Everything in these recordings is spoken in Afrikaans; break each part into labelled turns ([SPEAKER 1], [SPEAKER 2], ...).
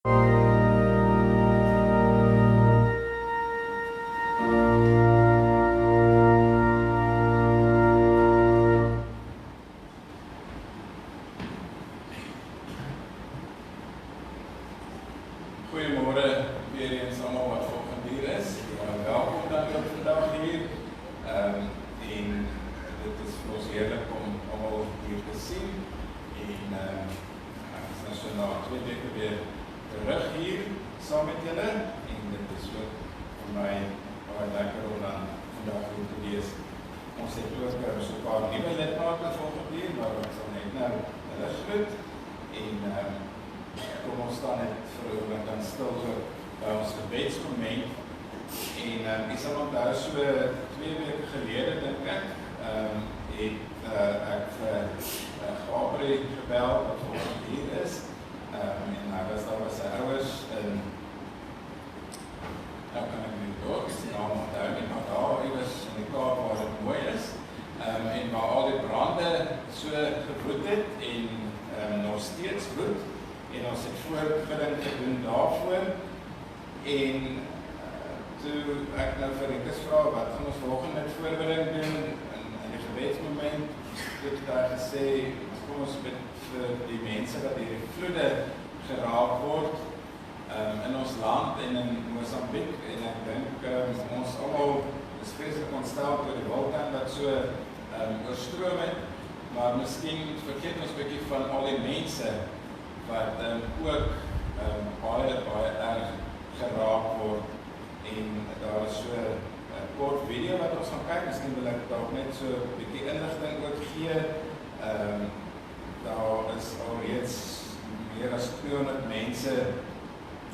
[SPEAKER 1] Goeiemôre weer eens allemaal wat volgende hier is. Welkom dan ook vandag hier. En dit is vir ons heerlik om allemaal hier te sien. En ek is nou so na 2 weke weer terug hier saam met julle. En dit is ook vir my baie lekker om dan vandag hier te wees. Ons het ook so 'n paar nuwe lidmate volgende hier, maar ek sal net nou hulle groet. En kom ons staan net vir 'n oomblik dan stil so by ons gebedsmoment. En ek sal onthou so 2 weke gelede dink ek, het ek vir Gabriel gebel wat volgende hier is. En hy was daar by sy ouers in, nou kan ek nie dorp, is die naam onthou nie, maar daar iewers in die Kaap waar het mooi is. En waar al die brande so gebloed het en nog steeds bloed. En ons het voorbereiding gedoen daarvoor. En toe ek nou vir Rikus vra, wat gaan ons volgende met voorbereiding doen in die gebedsmoment, het hy gesê, kom ons bid vir die mense wat deur die vloede geraak word in ons land en in Mosambik. En ek dink ons almal is vreeslik ontstel oor die vulkaan wat so oorstroom het, maar miskien vergeet ons 'n bietjie van al die mense wat ook baie erg geraak word. En daar is so 'n kort video wat ons gaan kyk, miskien wil ek dalk net so 'n bietjie inligting ook gee. Daar is alreeds meer as 200 mense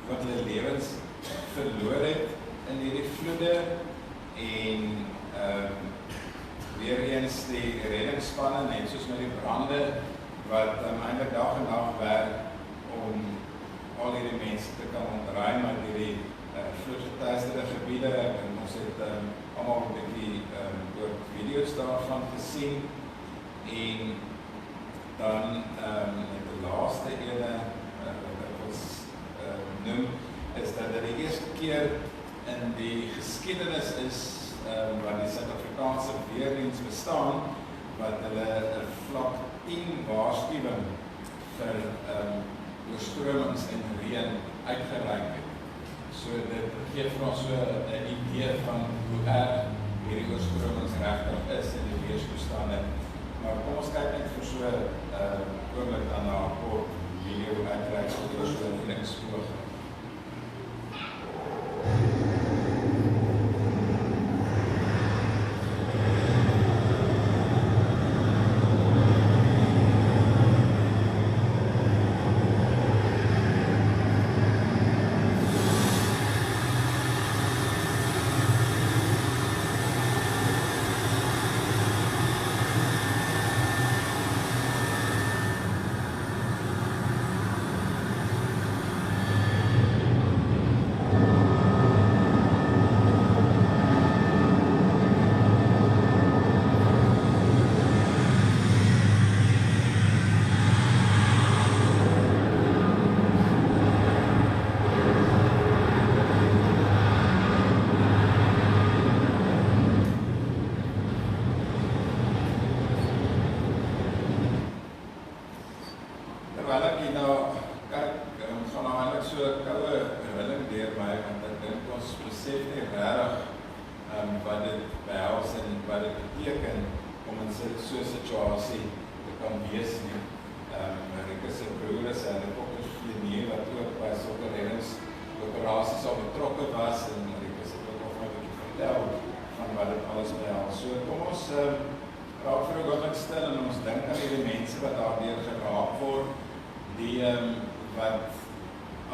[SPEAKER 1] wat hulle lewens verloor het in hierdie vloede en weer eens die reddingsspanne, net soos met die brande, wat eintlik dag en dag werk om al hierdie mense te kan ontruim uit hierdie vloedgeteisterde gebiede. En ons het allemaal 'n bietjie ook video's daarvan gesien. En dan met die laaste ene wat ek ons noem, is dat dit die eerste keer in die geskiedenis is wat die Suid-Afrikaanse weerdiens bestaan, wat hulle 'n vlak 10 waarskuwing vir oorstromings en reën uitgereik het. So dit gee vir ons so 'n idee van hoe erg hierdie oorstromings regtig is in die weerstoestande. Maar kom ons kyk net vir so oomblik dan na 'n kort video uitreik oor so 'n reddingsboot. Terwyl ek hier nou kyk, gaan nou eintlik so 'n koue verwilling deur my, want ek dink ons besef nie regtig wat dit behels en wat dit beteken om in so 'n situasie te kan wees nie. Rikus se broer is 'n helikoptervlieënier wat ook by sulke reddingsoperasies al betrokke was, en Rikus het ook nog 'n bietjie vertel van wat dit alles behels. So kom ons raak vir 'n oomblik stil en ons dink aan die mense wat daardeur geraak word, die wat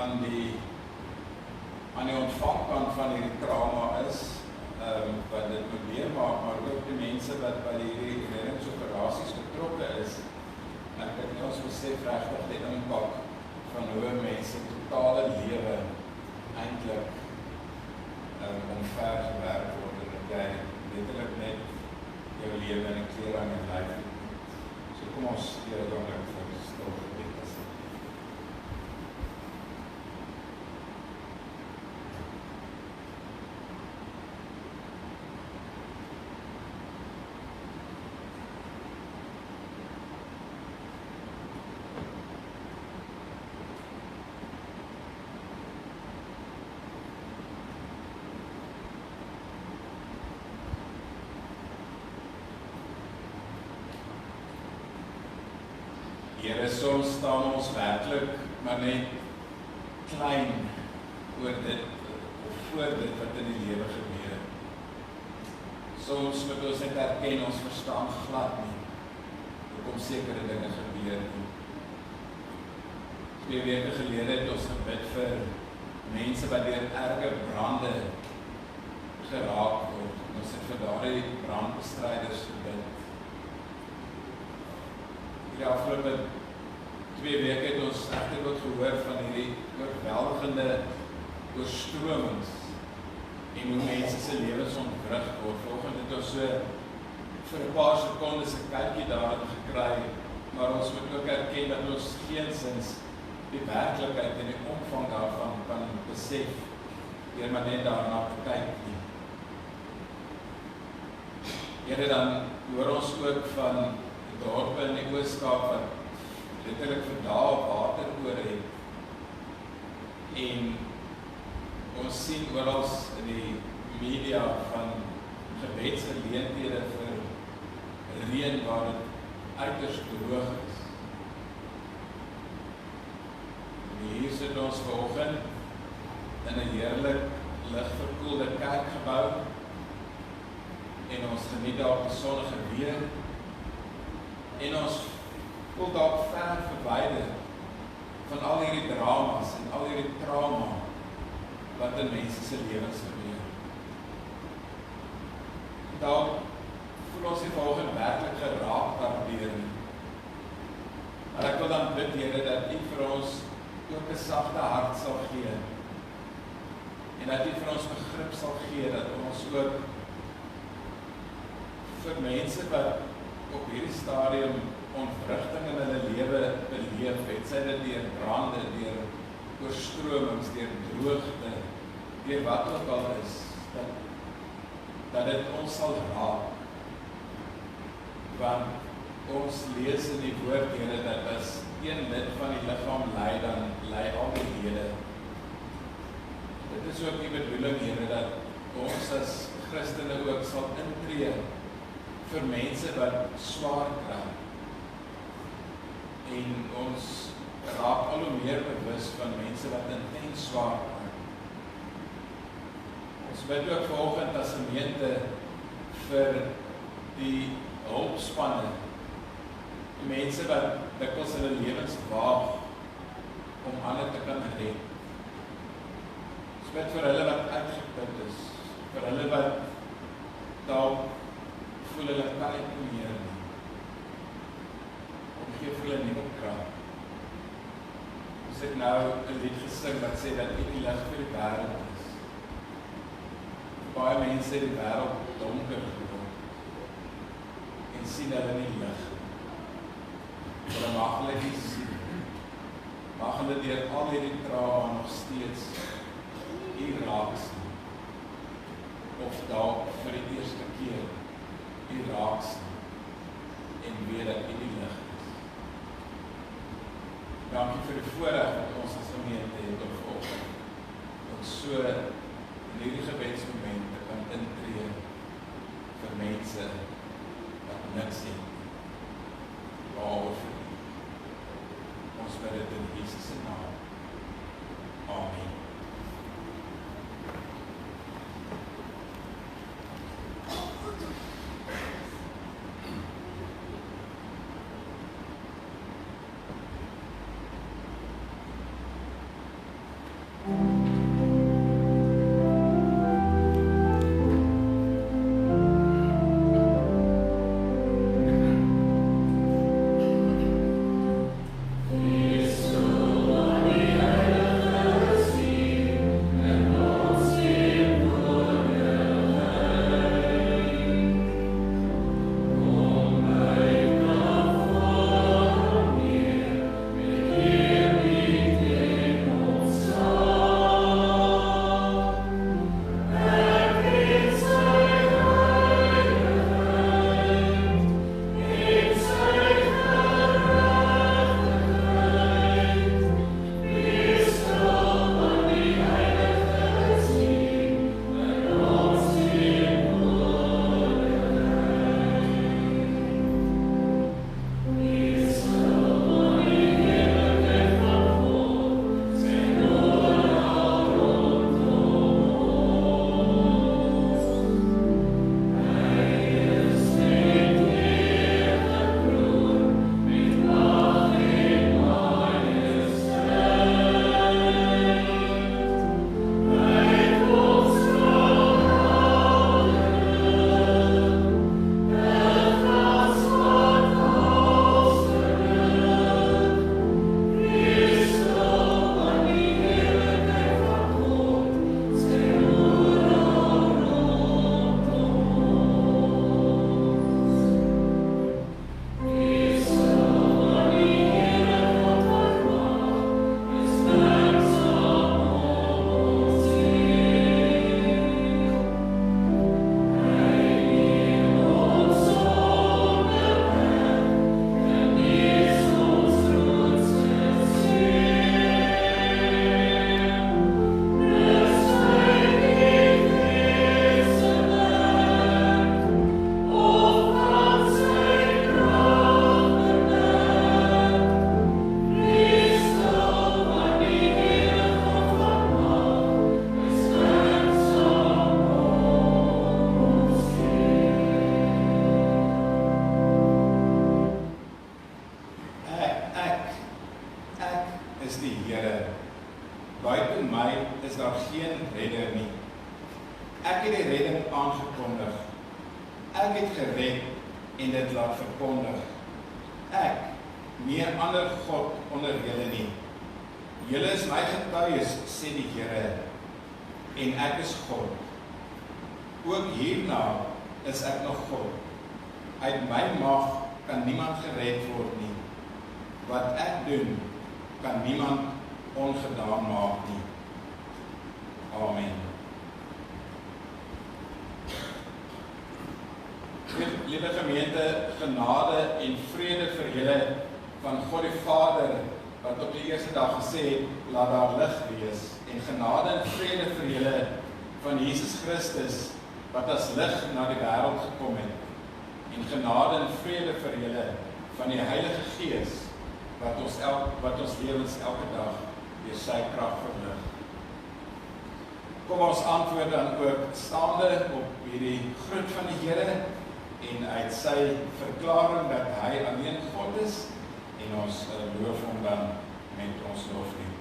[SPEAKER 1] aan die ontvangkant van hierdie trauma is, wat dit moet meemaak, maar ook die mense wat by hierdie reddingsoperasies betrokke is. Ek dink nie ons besef regtig die impak van hoe mense totale lewe eintlik omvergewerk word, en dat jy letterlik net jou lewe en 'n kleur aan jou lyf het. So kom ons keer dan vir stil gebed. Here, soms staan ons werklik maar net klein oor dit of voor dit wat in die lewe gebeur. Soms moet ons net erken ons verstaan glad nie hoekom sekere dinge gebeur nie. 2 weke gelede het ons gebid vir mense wat deur erge brande geraak word. Ons het vir daardie brandbestryders gebid. Die afgelope 2 weke het ons egter ook gehoor van hierdie oorweldigende oorstromings en hoe mense se lewens ontwrig word. Vanoggend het ons so vir 'n paar sekondes 'n kykie daarin gekry, maar ons moet ook erken dat ons geensins die werklikheid en die omvang daarvan kan besef deur maar net daarna te kyk nie. Here, dan hoor ons ook van dorpe in die Oos-Kaap wat letterlik vir dae water oor het. En ons sien oral in die media van gebedsgeleenthede vir reën waar dit uiters droog is. En hier sit ons vanoggend in 'n heerlik ligverkoelde kerkgebou en ons geniet daar die sonnige weer en ons voel dalk ver verwyder van al hierdie dramas en al hierdie trauma wat in mense se lewens gebeur. Dalk voel ons nie vanoggend werklik geraak daardeur nie. Maar ek wil dan bid, Here, dat U vir ons ook 'n sagte hart sal gee en dat U vir ons begrip sal gee dat ons ook vir mense wat op hierdie stadium ontwrigting in hulle lewe beleef het, sy dit deur brande, deur oorstromings, deur droogte, deur wat ook al is, dat dit ons sal raak. Want ons lees in die woord, Here, dat as een lid van die liggaam ly, dan ly al die lede. Dit is ook die bedoeling, Here, dat ons as Christene ook sal intree vir mense wat swaar kry. En ons raak al hoe meer bewus van mense wat intens swaar kry. Ons bid ook vanoggend as gemeente vir die hulpspanne, die mense wat dikwels hulle lewens waag om ander te kan red. Ons bid vir hulle wat uitgeput is, vir hulle wat dalk voel hulle kan nie meer nie. Om gee vir hulle nuwe krag. Ons het nou 'n lied gesing wat sê dat U die lig vir die wêreld is. Baie mense het die wêreld donker geword en sien hulle nie lig. Hulle mag hulle nie sien. Mag hulle deur al hierdie trauma nog steeds U raak sien. Of dalk vir die eerste keer U raak sien en weet dat U die lig is. Dankie vir die voorreg wat ons as gemeente het om vanoggend om so in hierdie gebedsmomente kan intree vir mense wat niks het behalwe vir U. Ons bid dit in Jesus se naam. Amen. en my is daar geen redder nie. Ek het die redding aangekondig. Ek het gered en dit laat verkondig. Ek, nie 'n ander God onder julle nie. Julle is my getuies, sê die Here, en ek is God. Ook hierna is ek nog God. Uit my mag kan niemand gered word nie. Wat ek doen, kan niemand ongedaan maak nie. Amen. Liewe gemeente, genade en vrede vir julle van God die Vader, wat op die eerste dag gesê het, laat daar lig wees, en genade en vrede vir julle van Jesus Christus, wat as lig na die wêreld gekom het, en genade en vrede vir julle van die Heilige Gees, wat ons lewens elke dag deur sy krag verlig. Kom ons antwoord dan ook staande op hierdie groet van die Here, en uit sy verklaring dat hy alleen God is, en ons loof hom dan met ons loflied.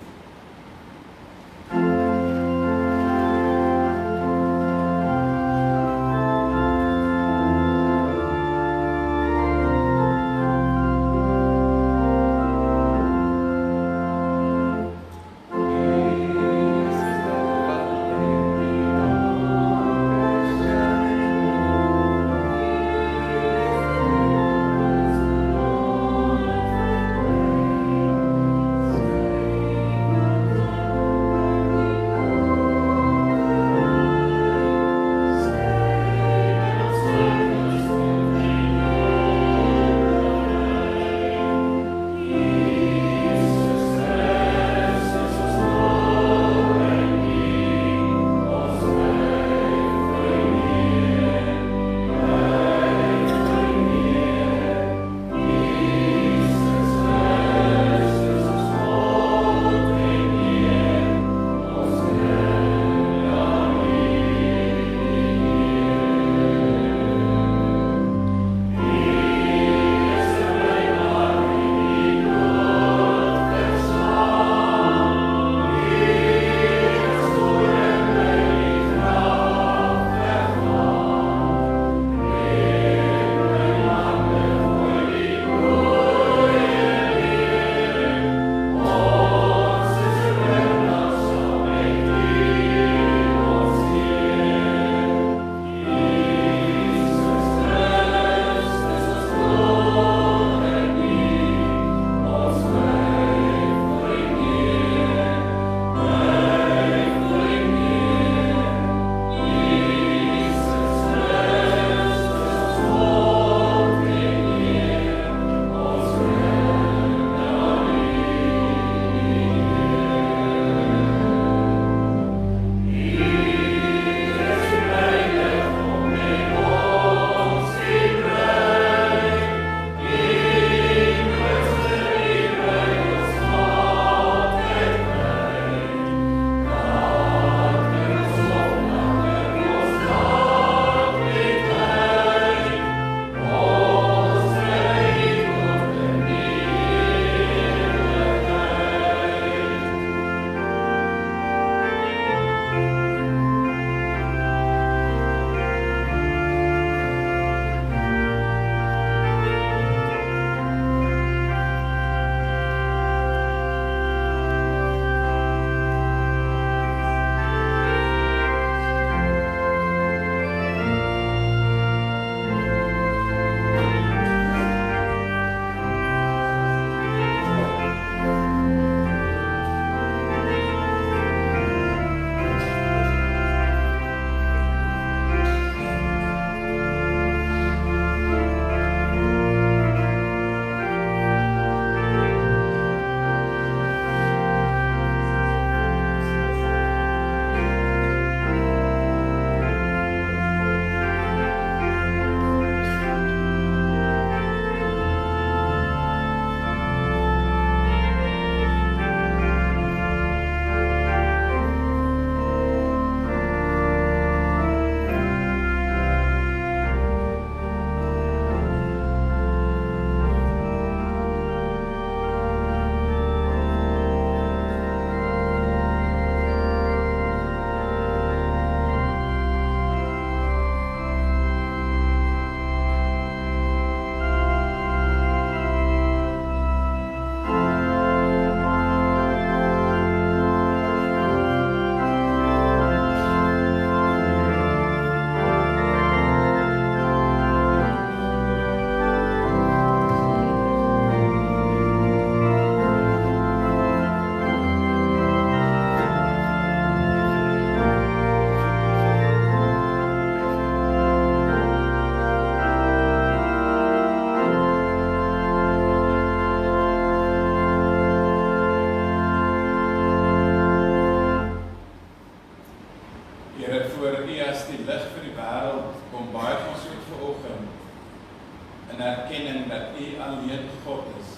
[SPEAKER 1] U alleen God is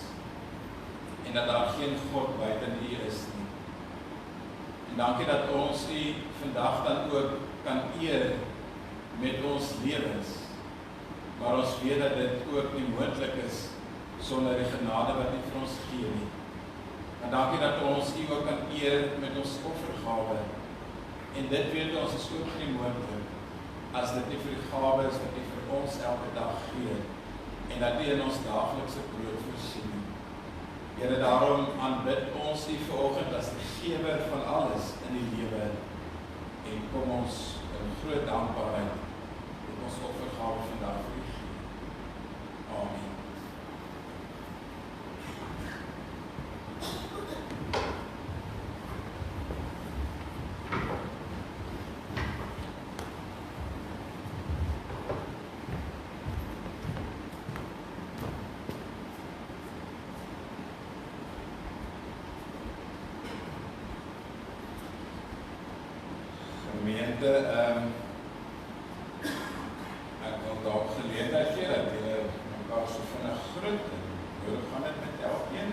[SPEAKER 1] en dat daar geen God buiten U is nie. En dankie dat ons U vandag dan ook kan eer met ons lewens, maar ons weet dat dit ook nie moontlik is sonder die genade wat U vir ons gee nie. En dankie dat ons U ook kan eer met ons offergawe. En dit weet ons is ook nie moontlik as dit nie vir die gawe is wat U vir ons elke dag gee en dat U in ons daaglikse brood voorsien. Here, daarom aanbid ons U vanoggend as die gewer van alles in die lewe en kom ons in groot dankbaarheid met ons offergawe vandag vir U gee. Amen. Gemeente, ek wil dalk geleentheid gee dat julle mekaar so vinnig groet en hoe gaan dit met elkeen?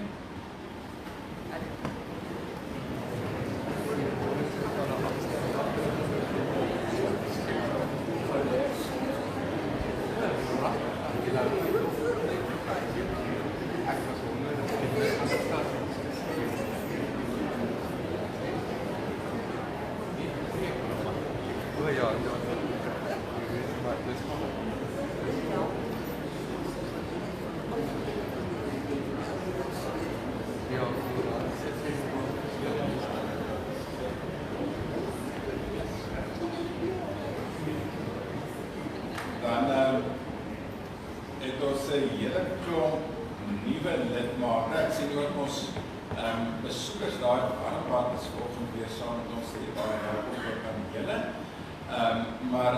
[SPEAKER 1] Dan het ons 'n hele klomp nuwe lidmate. Ek sien ook ons besoekers daar op Arnbad is vanoggend weer saam met ons hier baie welkom aan julle. Maar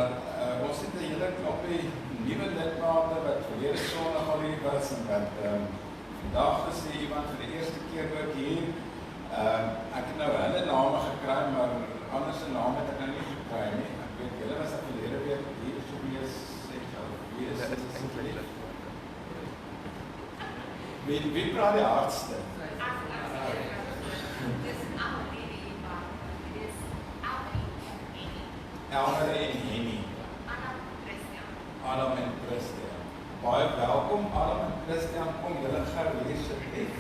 [SPEAKER 1] ons het 'n hele klompie nuwe lidmate wat verlede Sondag al hier was en wat vandag is iemand vir die eerste keer ook hier. Ek het nou hulle name gekry, maar anders se name het ek nou nie gekry nie. Ek weet julle was ek verlede week hier gewees. Wie praat die hardste? Elmer en Henny. Adam en Christian. Baie welkom Adam en Christian, kom julle gou hier asseblief.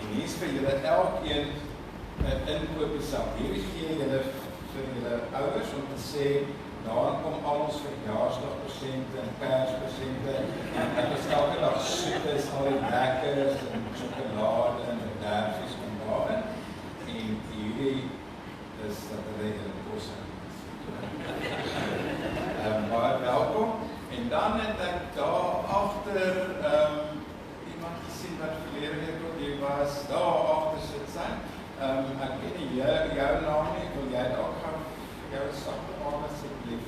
[SPEAKER 1] Hier is vir julle elkeen 'n inkopiesak. Hierdie gee julle vir julle ouers om te sê, daar kom al ons verjaarsdagpresente en Kerspresente en ons elke dag soet is, al die lekkers en sjokolade en bederfies kom daarin. En hierdie is dat hulle julle kos het. Baie welkom. En dan het ek daar agter iemand gesien wat verlede week op jy was, daar agter sit sy. Ek ken nie jou naam nie, wil jy dalk gaan jou sagte aan asseblief.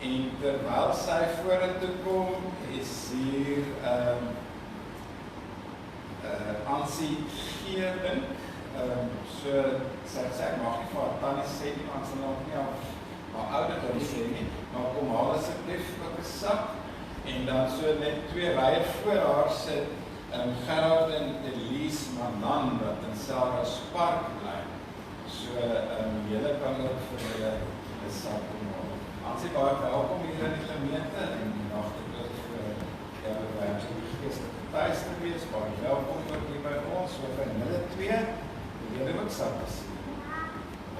[SPEAKER 1] En terwyl sy vorentoe kom, is hier Ansie Geerdink. So sy mag nie vir haar tannie sê nie, want sy nog nie al haar ouderdom sê nie, maar kom haal asseblief op 'n sak. En dan so net 2 rye voor haar sit Gerard en Elise Manan wat in Sarah's Park bly. So julle kan ook vir hulle 'n sak omhaal. Ansie, baie welkom hier in die gemeente en nagtig ook vir julle werk in die geestelike tuis te wees. Baie welkom ook hier by ons. So vir julle 2, julle ook sak te sien.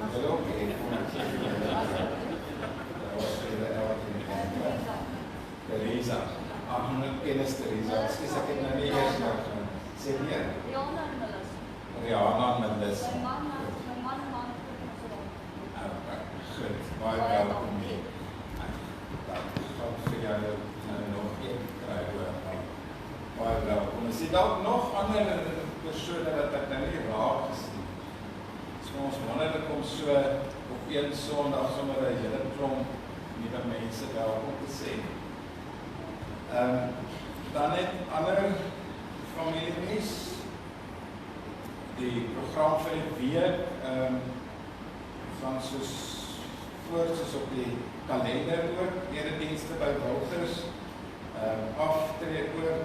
[SPEAKER 1] En julle ook hier. Teresa. Nog kennis Teresa. Skus ek het nou nie eers nou sê nie. Rihanna en Melissa. My man. Goed, baie welkom hier. Dan gaan vir jou nog een kry hoor. Baie welkom. Is dit dalk nog ander persone wat ek nou nie raak gesien? So ons wonderlik om so op een Sondag sommer 'n hele klomp nuwe mense welkom te sê. Dan het ander families, die program vir die week gaan soos voort soos op die kalender ook, eredienste by Walters aftree oor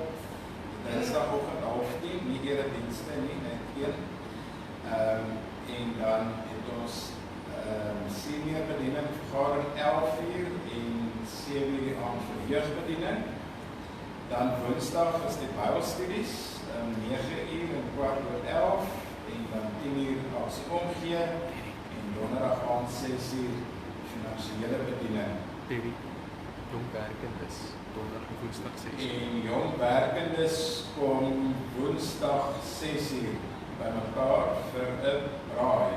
[SPEAKER 1] Dinsdagoggend 9:30, nie eredienste nie, net een. En dan het ons senior bediening vergadering 11:00 en 7:00 die aand vir jeugbediening. Dan Woensdag is die Bybelstudies, 9:00 en 11:15 en dan 10:00 as omgee en donderdag aand 6:00 finansiële bediening.
[SPEAKER 2] Jong werkendes, donderdag en woensdag 6:00.
[SPEAKER 1] En jong werkendes kom Woensdag 6:00 by mekaar vir 'n braai.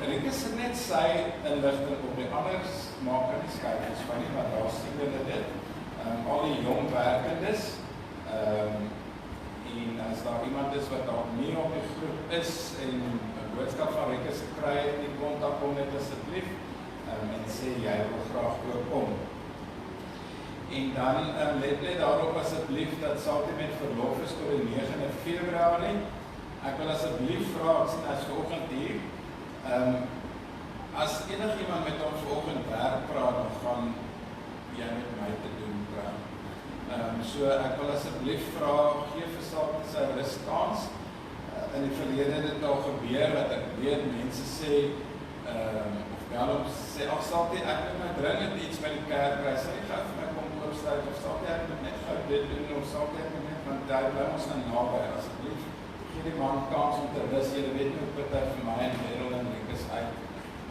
[SPEAKER 1] Rieke sit net sy inligting op die anders maak aan die skyfels van nie, maar daar sien hulle dit. Al die jong werkendes, en as daar iemand is wat daar nie op die groep is en 'n boodskap van Rieke se kry het, nie kontak hom net asseblief en sê jy wil graag oorkom. En dan let net daarop asseblief dat Satie met verlof is tot die 9de Februarie. Ek wil asseblief vra, ek sien as vanoggend hier, as enigiemand met ons vanoggend werk praat, dan gaan jy met my te doen praat. So ek wil asseblief vra, gee vir Satie sy ruskans. In die verlede het dit al gebeur, dat ek weet, mense sê, of bel op, sê, ag Satie, ek moet my dringend iets by die kerk kry, sê nie gou vir my kom oopstuif, of Satie, ek moet net gou dit doen, of Satie, ek moet net, want daar bly ons nou naby, asseblief. Gee die man kans om te rus, jy weet nie hoe dit vir my en Merel en Rikus uit,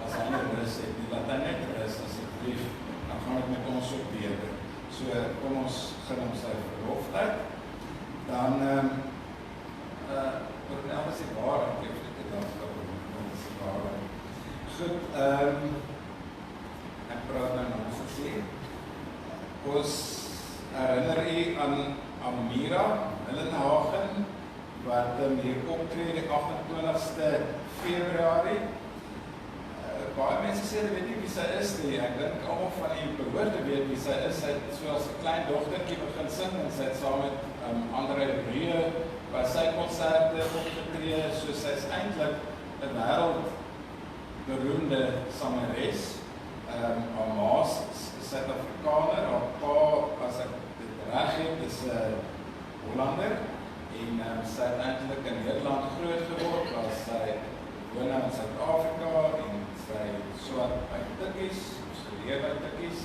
[SPEAKER 1] as hy nie rus het nie, laat hy net rus, asseblief, dan gaan ek met ons ook beter. So, kom ons gin om sy verloftyd. Dan, Cornel is die waar, ek heb dit afgelopen, is die waar. Goed, ek praat nou nog gesê. Ons herinner u aan Amira Hillenhagen, wat hier optree die 28ste Februarie. Baie mense sê, hulle weet nie wie sy is nie. Ek dink almal van die behoort te weet wie sy is. Sy het soos 'n klein dogtertjie begin sing en sy het saam met André Breë by sy konserte opgetree. So sy is eintlik 'n wêreldberoemde sangeres. Haar ma's is Suid-Afrikaner, haar pa, as ek dit reg het, is 'n Hollander. En sy het eintlik in Nederland groot geword, waar sy woon in Suid-Afrika en sy swat by tikkies, studeer by tikkies.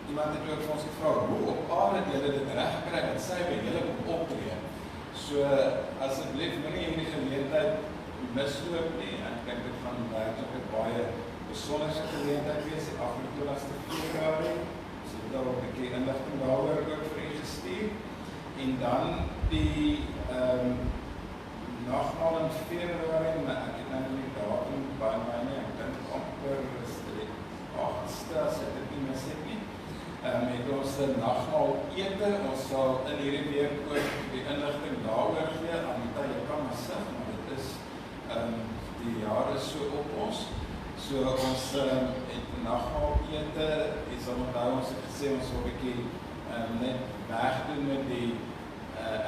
[SPEAKER 1] Iemand het ook vir ons gevra, hoe op aarde het julle dit reg gekry dat sy by julle kom optree? So asseblief moenie hierdie geleentheid misloop nie. Ek dink dit gaan werklik 'n baie besonderse geleentheid wees, die 28ste Februarie. Daar ook 'n bietjie inligting daaroor ook vir u gestuur. En dan die nagmaal in Februarie, maar ek het nou nie datum by my nie, ek dink amper is die 8ste, as ek dit nie mis het nie. Het ons 'n nagmaal ete, ons sal in hierdie week ook die inligting daaroor gee, Anita, jy kan maar sig, maar dit is, die jaar is so op ons. So ons het nagmaal ete, jy sal onthou, ons het gesê, ons sal 'n bietjie net wegdoen met die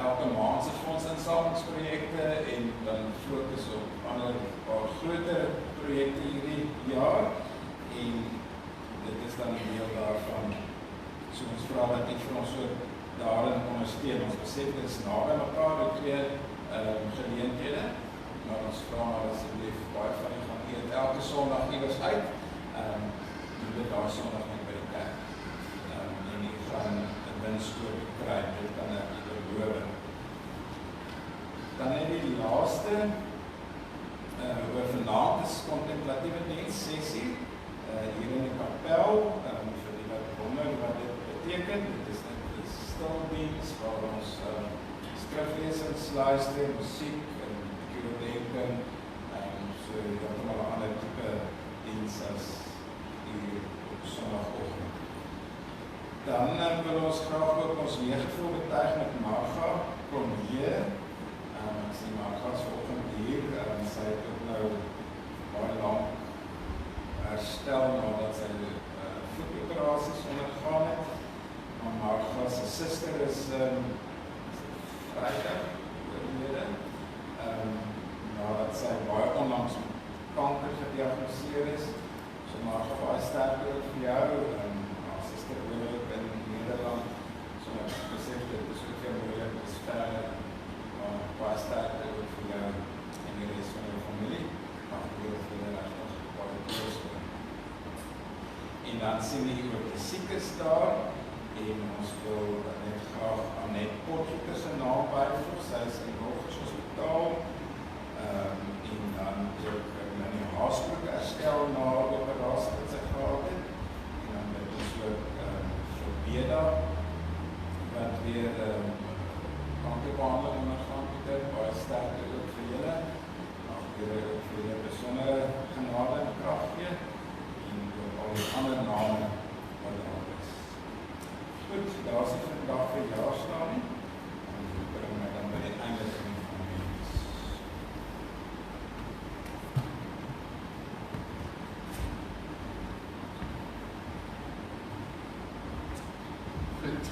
[SPEAKER 1] elke maand se fondsinsamelingsprojekte en dan fokus op ander paar groter projekte hierdie jaar en dit is dan 'n deel daarvan. So ons vra dat u vir ons so daarin ondersteun. Ons besef dit is naby mekaar, die twee geleenthede, maar ons vra maar asseblief baie van u gaan eet elke Sondag iewers uit. Doen dit daar Sondag net by die kerk. En u gaan 'n winskoop kry, dit kan ek beloof. Dan het die laaste oor vanaand is kontemplatiewe diens sessie hier in die kapel, vir die wat wonder wat dit beteken. Dit is net die stildiens waar ons skriflesings luister, musiek en oordenking, so heeltemal 'n ander tipe diens as hier op Sondagoggend. Dan wil ons graag ook ons meegevoel betuig met Marga Cornier. Ek sien Marga is vanoggend hier, sy het ook nou baie lank herstel nadat sy voetoperasies ondergaan het. Maar Marga sy suster is Vrydag oorlede. Nadat sy baie onlangs met kanker gediagnoseer is. So maar baie sterk vir jou. Haar suster woon ook in Nederland. So ek besef dit is ook heel moeilik, dit is verder. Maar baie sterk vir jou en die rest van jou familie. Maar ek wil vir julle regtig baie troos doen. En dan sien we hier ook die siekes daar. En ons wil net graag Annette Potgieter se naam byvoeg. Sy is in Rogers Hospitaal. En dan ook Minnie Haasbroek herstel na operasie wat sy gehad het. En dan het ons ook vir Beda wat weer kankerbehandeling ondergaan het. Baie sterkte ook vir julle. Mag julle ook vir julle besondere genade en krag gee. En ook al die ander name wat daar is. Goed, daar is die vandag vir jaarstaan. En ek bring my dan by die einde van die families.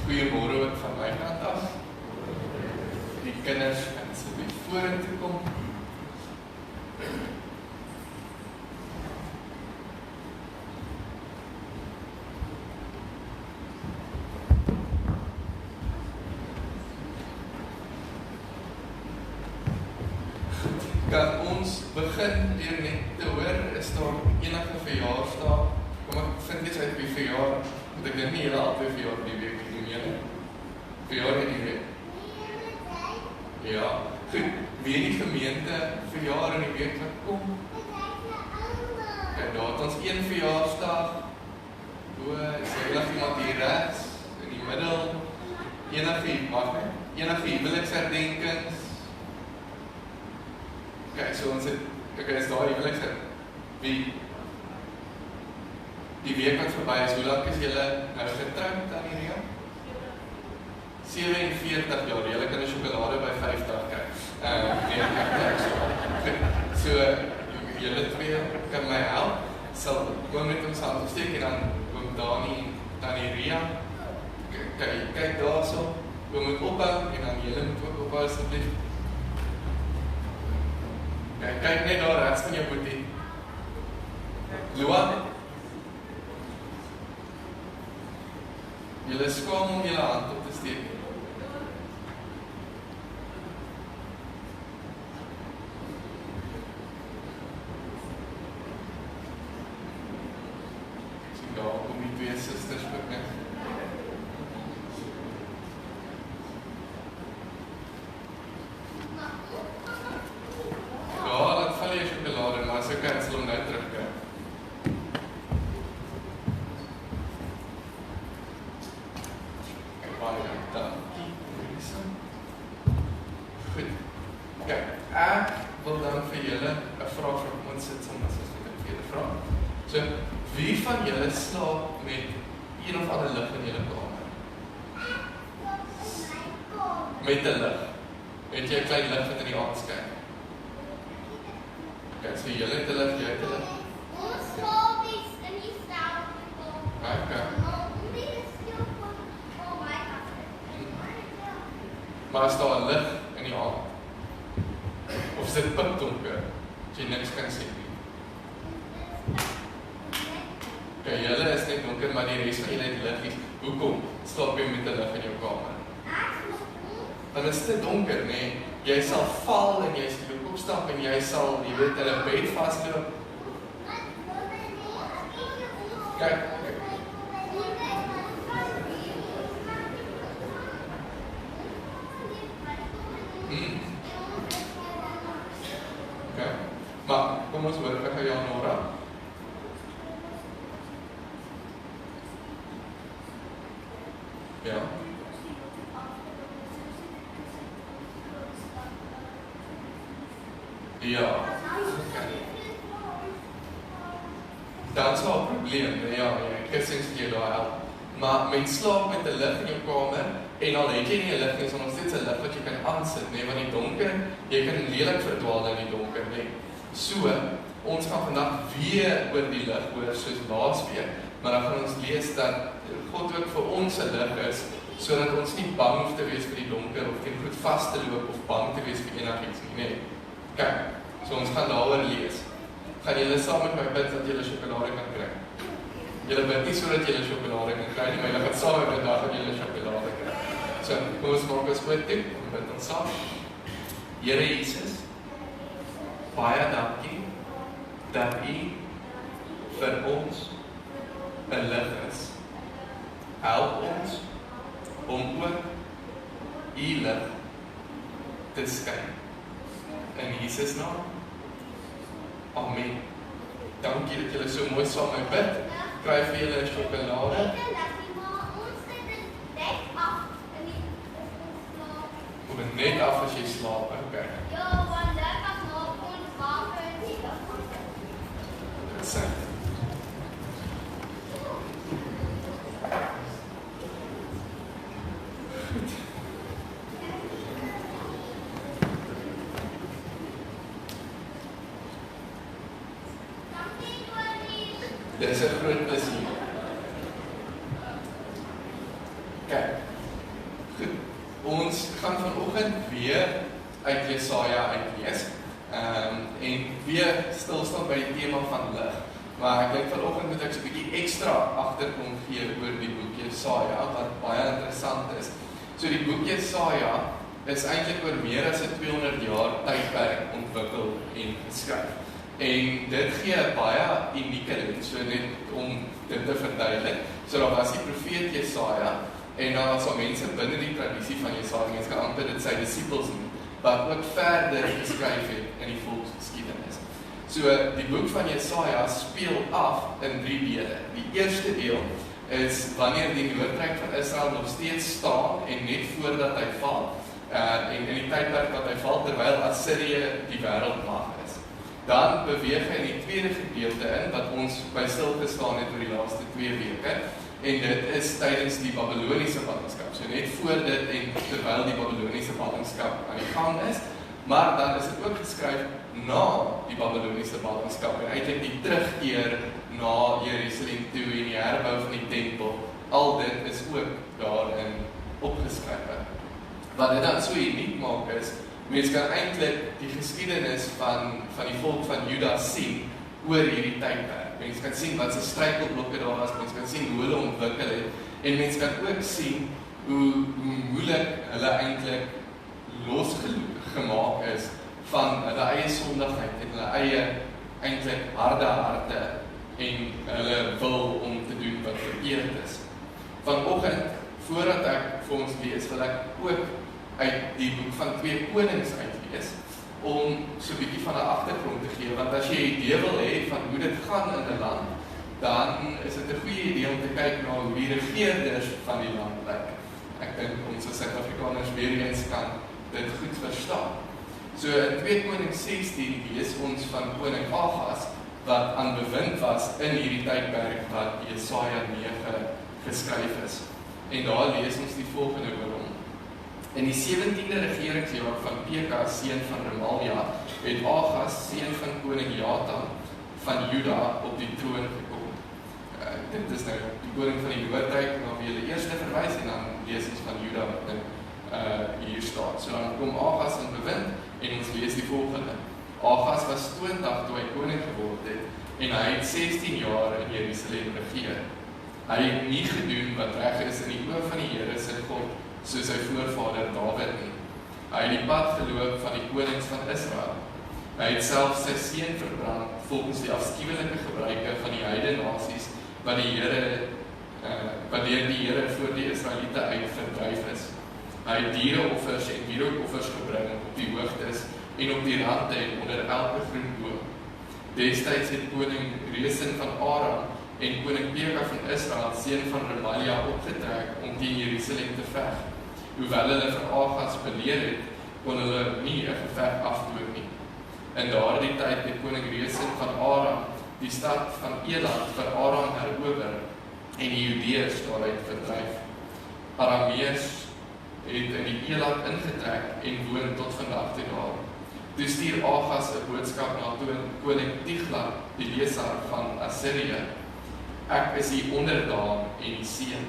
[SPEAKER 3] Goeiemôre ook van my kant af. Die kinders kan asseblief vorentoe kom. Kan ons begin deur net te hoor, is daar enige verjaarsdag? Kom ek vind iets uit die verjaar, want ek dink nie julle albei verjaar die week nie meer. Verjaar die week. Ja, goed. Wie die gemeente verjaar in die week wat kom? Kijk, daar het ons een verjaarsdag. Is enige iemand hier rechts, in die middel. Enige huweliksherdenkings. Kijk, so ons het, is daar huweliksherdenkings. Wie? Die week wat voorbij is, hoe lang is julle nou getrouwd aan die Ria? 47 jaar, julle kan die chocolade by 50 krijg. So, julle twee kan my help, sal oom met ons hand opsteek en dan oom Dani, Tannie Ria, kyk daar so, oom moet ophou en dan julle moet ook ophou asseblief. Kyk net daar rechts van jou boetie. Loa, julle skaam om julle hand op te steek. Sien daar kom die twee sisters ook net. Ja, dat val jy chocolade, maar so cancel om nou terugkijk. Goed. Kijk, ek wil dan vir julle 'n vraag vir ons sit sommer as ek vir julle vra. So, wie van julle slaap met een of ander lig in julle kamer? Met 'n lig. Het jy 'n klein lig wat in die aand skyn? Kijk, so julle het 'n lig, jy het 'n lig.
[SPEAKER 4] Ons slaap is in die selfde kamer.
[SPEAKER 3] Okay. Maar is daar 'n lig in die aand? Of is dit pikdonker, as jy niks kan sien nie? Okay, julle is net donker, maar die rest van julle het liggies. Hoekom slaap jy met 'n lig in jou kamer? Dan is dit donker, nee. Jy sal val en jy sal opstap en jy sal, jy weet, in 'n bed vasloop. Kyk. Okay. Maar kom ons hoor vir jou Nora. Ja. Ja. Dat is wel 'n probleem, ja, ek sê jy daar help. Maar met slaap met 'n lig in jou kamer en al het jy nie 'n lig nie, is nog steeds 'n lig wat jy kan aansit, nee, want die donker, jy kan lelik verdwaal in die donker, nee. So, ons gaan vandag weer oor die lig hoor soos laas week, maar dan gaan ons lees dat God ook vir ons 'n lig is sodat ons nie bang hoef te wees vir die donker of teen goed vas te loop of bang te wees vir enigiets nie, nee. Kyk, so ons gaan daaroor lees. Gaan julle saam met my bid dat julle sjokolade kan kry? Julle bid nie sodat julle sjokolade kan kry nie, maar julle gaan saam met my dag dat julle sjokolade kry. So, kom ons maak ons oor toe, en bid ons saam. Here Jesus, baie dankie dat U vir ons 'n lig is. Help ons om ook U lig te skyn. In Jesus naam. Amen. Dankie dat julle so mooi saam met my bid. Kry vir julle 'n sjokolade. Kom net af as jy slaap, okay. Dit sê. Dit is 'n groot plesier. Kyk. Goed. Ons gaan vanoggend weer uit Jesaja uitlees. En weer stil staan by die tema van lig. Maar ek dink vanoggend moet ek so 'n bietjie ekstra agtergrond gee oor die boek Jesaja wat baie interessant is. So die boek Jesaja is eintlik oor meer as 'n 200 jaar tydperk ontwikkel en geskryf. En dit gee 'n baie unieke lens, so net om dit te verduidelik. So daar was die profeet Jesaja en daar was al mense binne die tradisie van Jesaja, mense kan amper dit sy disippels noem, wat ook verder geskryf het in die volksgeskiedenis. So die boek van Jesaja speel af in 3 dele. Die eerste deel is wanneer die noordryk van Israel nog steeds staan en net voordat hy val, en in die tydperk wat hy val terwyl Assirië die wêreldmag is. Dan beweeg hy in die tweede gedeelte in wat ons by stil gestaan het oor die laaste 2 weke. En dit is tydens die Babiloniese ballingskap. So net voor dit en terwyl die Babiloniese ballingskap aan die gang is, maar dan is dit ook geskryf na die Babiloniese ballingskap en eintlik die terugkeer na Jerusalem toe en die herbou van die tempel. Al dit is ook daarin opgeskryf. Wat dit dan so uniek maak is, mens kan eintlik die geskiedenis van die volk van Juda sien oor hierdie tydperk. Mens kan sien wat se struikelblokke daar was, mens kan sien hoe hulle ontwikkel het en mens kan ook sien hoe moeilik hulle eintlik losgemaak is van hulle eie sondigheid en hulle eie eintlik harde harte en hulle wil om te doen wat verkeerd is. Vanoggend, voordat ek vir ons lees, wil ek ook uit die boek van 2 Konings uitlees, om so 'n bietjie van 'n agtergrond te gee, want as jy 'n idee wil hê van hoe dit gaan in 'n land, dan is dit 'n goeie idee om te kyk na hoe die regerders van die land lyk. Ek dink ons as Suid-Afrikaners weer eens kan dit goed verstaan. So in 2 Konings 16 lees ons van koning Agas, wat aan bewind was in hierdie tydperk wat Jesaja 9 geskryf is. En daar lees ons die volgende oor hom. In die 17de regeringsjaar van Peka, seun van Remalia, het Agas, seun van koning Jotam van Juda, op die troon gekom. Dit is nou die koning van die Noordryk, na wie hulle eers verwys en dan lees ons van Juda wat hier staan. So dan kom Agas in bewind en ons lees die volgende. Agas was 20 toe hy koning geword het en hy het 16 jaar in Jerusalem regeer. Hy het nie gedoen wat reg is in die oë van die Here sy God, soos sy voorvader Dawid nie. Hy het die pad geloop van die konings van Israel. Hy het self sy seun verbrand volgens die afskuwelike gebruike van die heidene nasies wat deur die Here voor die Israeliete uit verdryf is. Hy het diereoffers en wierookoffers gebring op die hoogtes en op die rande en onder elke groen boom. Destyds het koning Resen van Aram en koning Peka van Israel, seun van Remalia, opgetrek om teen Jerusalem te veg. Hoewel hulle vir Agas beleer het, kon hulle nie 'n geveg afdwing nie. In daardie tyd het koning Resen van Aram die stad van Elat vir Aram herower en die Judeërs daaruit verdryf. Arameërs het in die Elat ingetrek en woon tot vandag toe daar. Toe stuur Agas 'n boodskap na koning Tiglat-Pileser van Assirië. Ek is die onderdaan en die seun.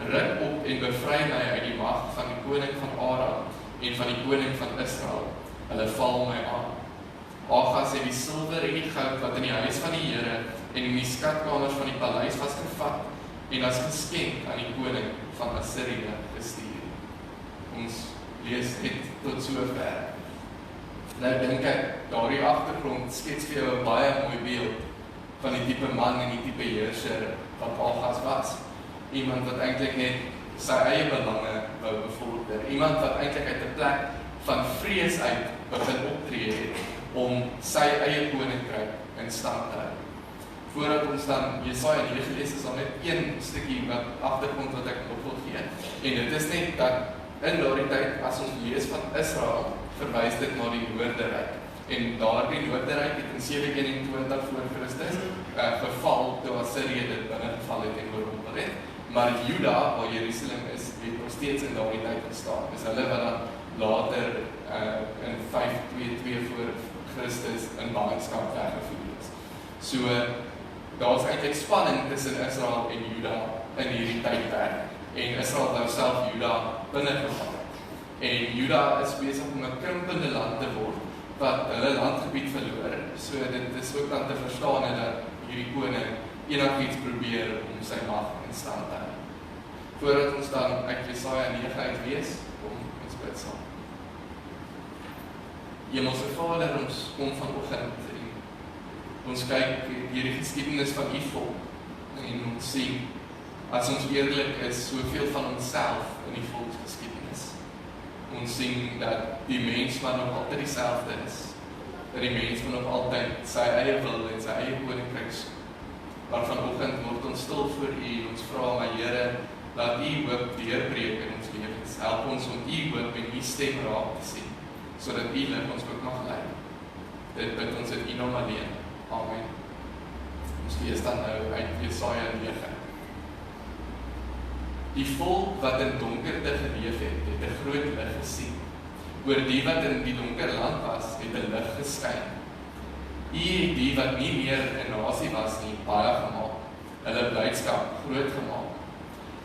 [SPEAKER 3] ruk op en bevry my uit die mag van die koning van Aram en van die koning van Israel. Hulle val my aan. Ahas het die silwer en die goud wat in die huis van die Here en in die skatkamers van die paleis was gevat en as geskenk aan die koning van Assirië gestuur. Ons lees dit tot sover. Nou dink ek, daardie agtergrond skets vir jou 'n baie mooi beeld van die tipe man en die tipe heerser wat Ahas was. Iemand wat eintlik net sy eie belange wou bevorder. Iemand wat eintlik uit 'n plek van vrees uit begin optree het om sy eie koninkryk in stand te hou. Voordat ons dan Jesaja 9 lees, is daar net een stukkie wat agtergrond wat ek nog wil gee. En dit is net dat in daardie tyd, as ons lees van Israel, verwys dit na die Noorderryk. En daardie Noorderryk het in 721 voor Christus geval toe Assirië dit binnegeval het en oorrompel het. Maar Juda, waar Jerusalem is, het nog steeds in daardie tyd gestaan. Dis hulle wat dan later in 522 voor Christus in ballingskap weggevoer is. So, daar's eintlik spanning tussen Israel en Juda in hierdie tydperk. En Israel wou self Juda binnegeval het. En Juda is besig om 'n krimpende land te word, wat hulle landgebied verloor. So dit is ook dan te verstaan dat hierdie koning enigiets probeer om sy mag in stand te hou. Voordat ons dan uit Jesaja 9 uit lees, kom ons bid saam. Hemelse Vader, ons kom vanoggend en ons kyk hierdie geskiedenis van u volk en ons sien, as ons eerlik is, soveel van onsself in die volksgeskiedenis. Ons sien dat die mens maar nog altyd dieselfde is. Dat die mens maar nog altyd sy eie wil en sy eie koninkryk soek. Maar vanoggend word ons stil voor u en ons vra, my Here, laat u hoop deurbreek in ons lewens. Help ons om u hoop en u stem raak te sien, sodat u lig ons ook mag lei. Dit bid ons in u naam alleen. Amen. Ons lees dan nou uit Jesaja 9. Die volk wat in donkerte geleef het, het 'n groot lig gesien. Oor die wat in die donker land was, het 'n lig geskyn. U het die wat nie meer 'n nasie was nie, baie gemaak. Hulle blydskap groot gemaak.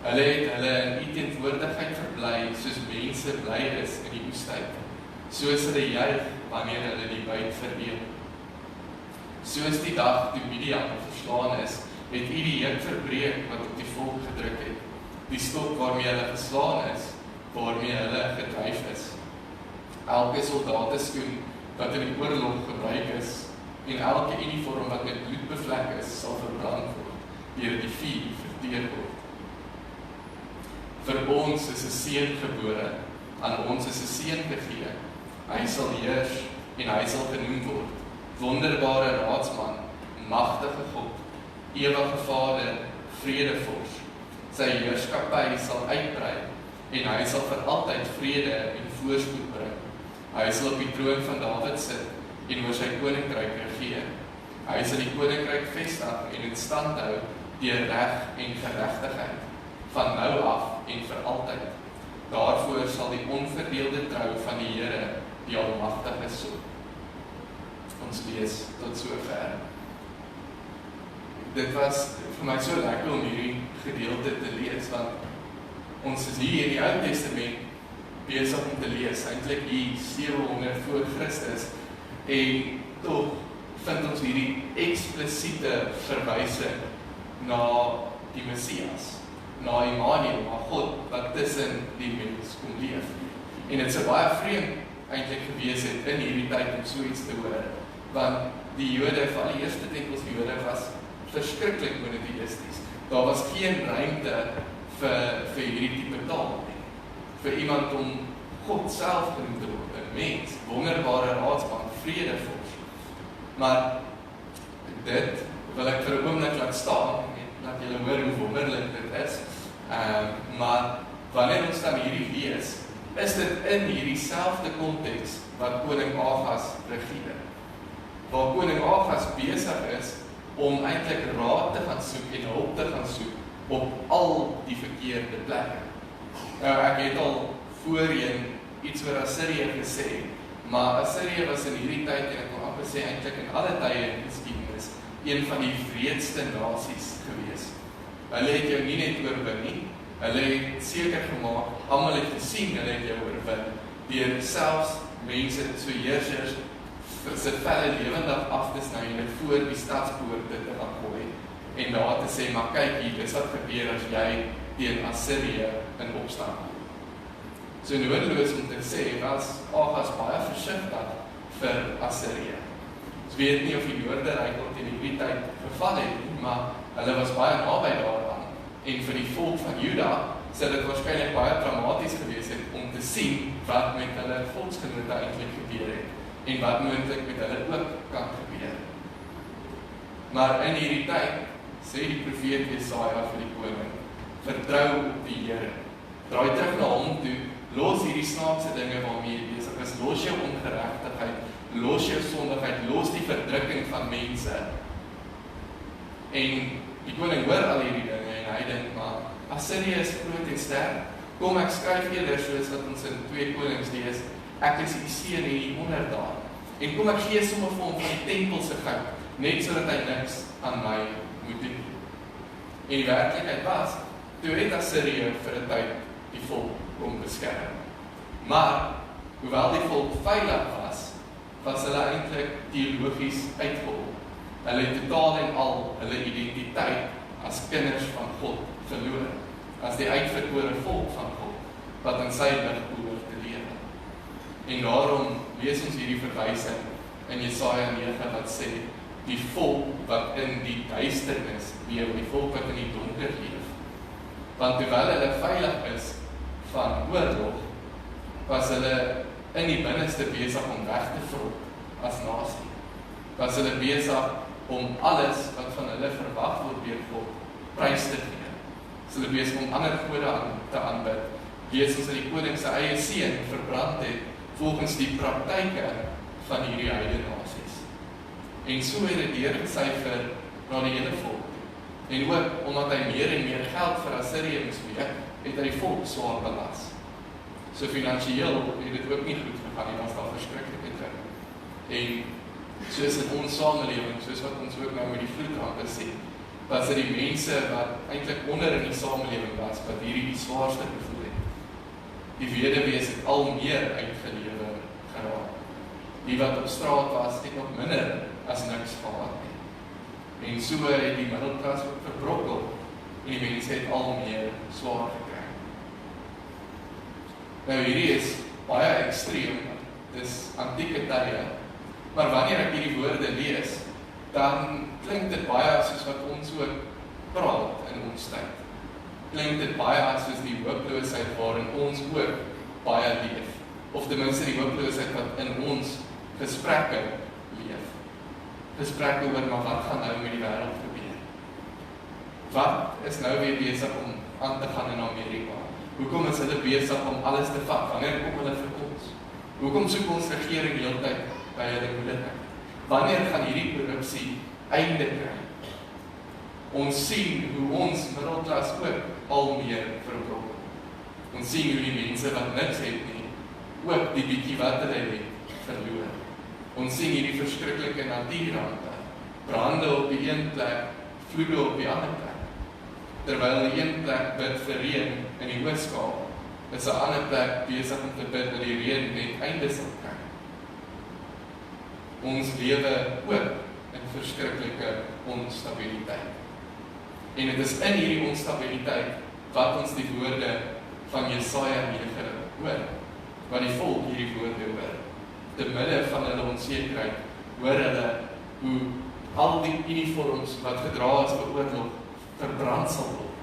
[SPEAKER 3] Hulle het hulle in u teenwoordigheid verbly, soos mense bly is in die woestyn. Soos hulle juig wanneer hulle die byt verdeel. Soos die dag toe Midian verslaan is, het u die juk verbreek wat op die volk gedruk het. Die stok waarmee hulle geslaan is, waarmee hulle gedryf is. Elke soldateskoen wat in die oorlog gebruik is, en elke uniform wat met bloed bevlek is, sal verbrand word, deur die vuur verteer word. Vir ons is 'n seun gebore, aan ons is 'n seun gegee. Hy sal heers en hy sal genoem word Wonderbare Raadsman, Magtige God, Ewige Vader, Vredevors. Sy heerskappy sal uitbrei en hy sal vir altyd vrede en voorspoed bring. Hy sal op die troon van Dawid sit en oor sy koninkryk regeer. Hy sal die koninkryk vestig en in stand hou deur reg en geregtigheid, van nou af en vir altyd. Daarvoor sal die onverdeelde trou van die Here, die Almagtige, soek. Ons lees tot sover. Dit was vir my so lekker om hierdie gedeelte te lees, want ons is hier in die Ou Testament besig om te lees, eintlik hier 700 voor Christus, en tog vind ons hierdie eksplisiete verwysing na die Messias, na Immanuel, na God wat tussen die mens kom leef. En dit sou baie vreemd eintlik gewees het in hierdie tyd om so iets te hoor, want die Jode, van die eerste tempels Jode, was verskriklik monoteïsties. Daar was geen ruimte vir hierdie tipe taal nie. Vir iemand om God self genoem te word, 'n mens, wonderbare Raadsman, Vredevors. Maar dit wil ek vir 'n oomblik laat staan en laat julle hoor hoe wonderlik dit is. Maar wanneer ons dan hierdie lees, is dit in hierdie selfde konteks wat koning Ahas regeer. Waar koning Ahas besig is om eintlik raad te gaan soek en hulp te gaan soek op al die verkeerde plekke. Nou, ek het al voorheen iets oor Assirië gesê, maar Assirië was in hierdie tyd, en ek wil amper sê eintlik in alle tye in die geskiedenis, een van die wreedste nasies gewees. Hulle het jou nie net oorwin nie, Hulle het seker gemaak, almal het gesien, hulle het jou oorwin, deur selfs mense, so heersers, vir sy velle lewendig af te sny en dit voor die stadspoorte te gaan gooi, en daar te sê, maar kyk hier, dis wat gebeur as jy teen Assirië in opstand. So noodloos om te sê, was Agas baie versigtig vir Assirië. Ons weet nie of die Noorderryk tot in die tyd geval het nie, maar hulle was baie naby daaraan. En vir die volk van Juda sal dit waarskynlik baie dramaties gewees het om te sien wat met hulle volksgenote eintlik gebeur het en wat moontlik met hulle ook kan gebeur. Maar in hierdie tyd sê die profeet Jesaja vir die koning, vertrou op die Here. Draai terug na hom toe, los hierdie snaakse dinge waarmee jy besig is, los jou ongeregtigheid, los jou sondigheid, los die verdrukking van mense. En die koning hoor al hierdie dinge en hy dink, maar Assirië is groot en sterk. Kom, ek skryf eerder soos wat ons in 2 Konings lees, ek is die seun en die onderdaan. En kom, ek gee sommer vir hom van die tempel se goud, net sodat hy niks aan my moet doen. En die werklikheid was, toe het Assirië vir 'n tyd die volk kom beskerm. Maar, hoewel die volk veilig was hulle eintlik teologies uitgehol. Hulle het totaal en al hulle identiteit as kinders van God verloor, as die uitverkore volk van God, wat in sy lig behoort te lewe. En daarom lees ons hierdie verwysing in Jesaja 9 wat sê, die volk wat in die duisternis leef, die volk wat in die donker leef. Want terwyl hulle veilig is van oorlog, was hulle in die binneste besig om weg te vrot as nasie. Was hulle besig om alles wat van hulle verwag word deur God prys te gee. Was hulle besig om ander gode te aanbid. Lees ons dat die koning sy eie seun verbrand het volgens die praktyke van hierdie heidene nasies. En so het dit deurgesyfer na die hele volk. En ook omdat hy meer en meer geld vir Assirië moes gee, het hy die volk swaar belas. So finansiëel het dit ook nie goed gegaan nie, was daar verskriklike dinge. En soos in ons samelewing, soos wat ons ook nou met die vloedrampe sien, was dit die mense wat eintlik onder in die samelewing was, wat hierdie die swaarste gevoel het. Die weduwees het al meer uitgelewe geraak. Die wat op straat was, het nog minder as niks gehad nie. En so het die middelklas ook verbrokkel, en die mense het al meer swaar gekry. Nou hierdie is baie ekstreem, dis antieke tye, maar wanneer ek hierdie woorde lees, dan klink dit baie soos wat ons ook praat in ons tyd. Klink dit baie soos die hooploosheid waarin ons ook baie leef, of ten minste die hooploosheid wat in ons gesprekke leef. Gesprekke oor, maar wat gaan nou met die wêreld gebeur? Wat is nou weer besig om aan te gaan in Amerika? Hoekom is hulle besig om alles te vat? Wanneer kom hulle vir ons? Hoekom soek ons regering die hele tyd by hulle moeilikheid? Wanneer gaan hierdie korrupsie einde kry? Ons sien hoe ons middelklas ook al meer verbrokkel. Ons sien hoe die mense wat niks het nie, ook die bietjie wat hulle het, verloor. Ons sien hierdie verskriklike natuurrampe, brande op die een plek, vloede op die ander plek. Terwyl die een plek bid vir reën in die Oos-Kaap, is 'n ander plek besig om te bid dat die reën net einde sal kry. Ons lewe ook in verskriklike onstabiliteit. En dit is in hierdie onstabiliteit wat ons die woorde van Jesaja 9 hoor, wat die volk hierdie woorde hoor. Te midde van hulle onsekerheid hoor hulle hoe al die uniforms wat gedra is vir oorlog verbrand sal word.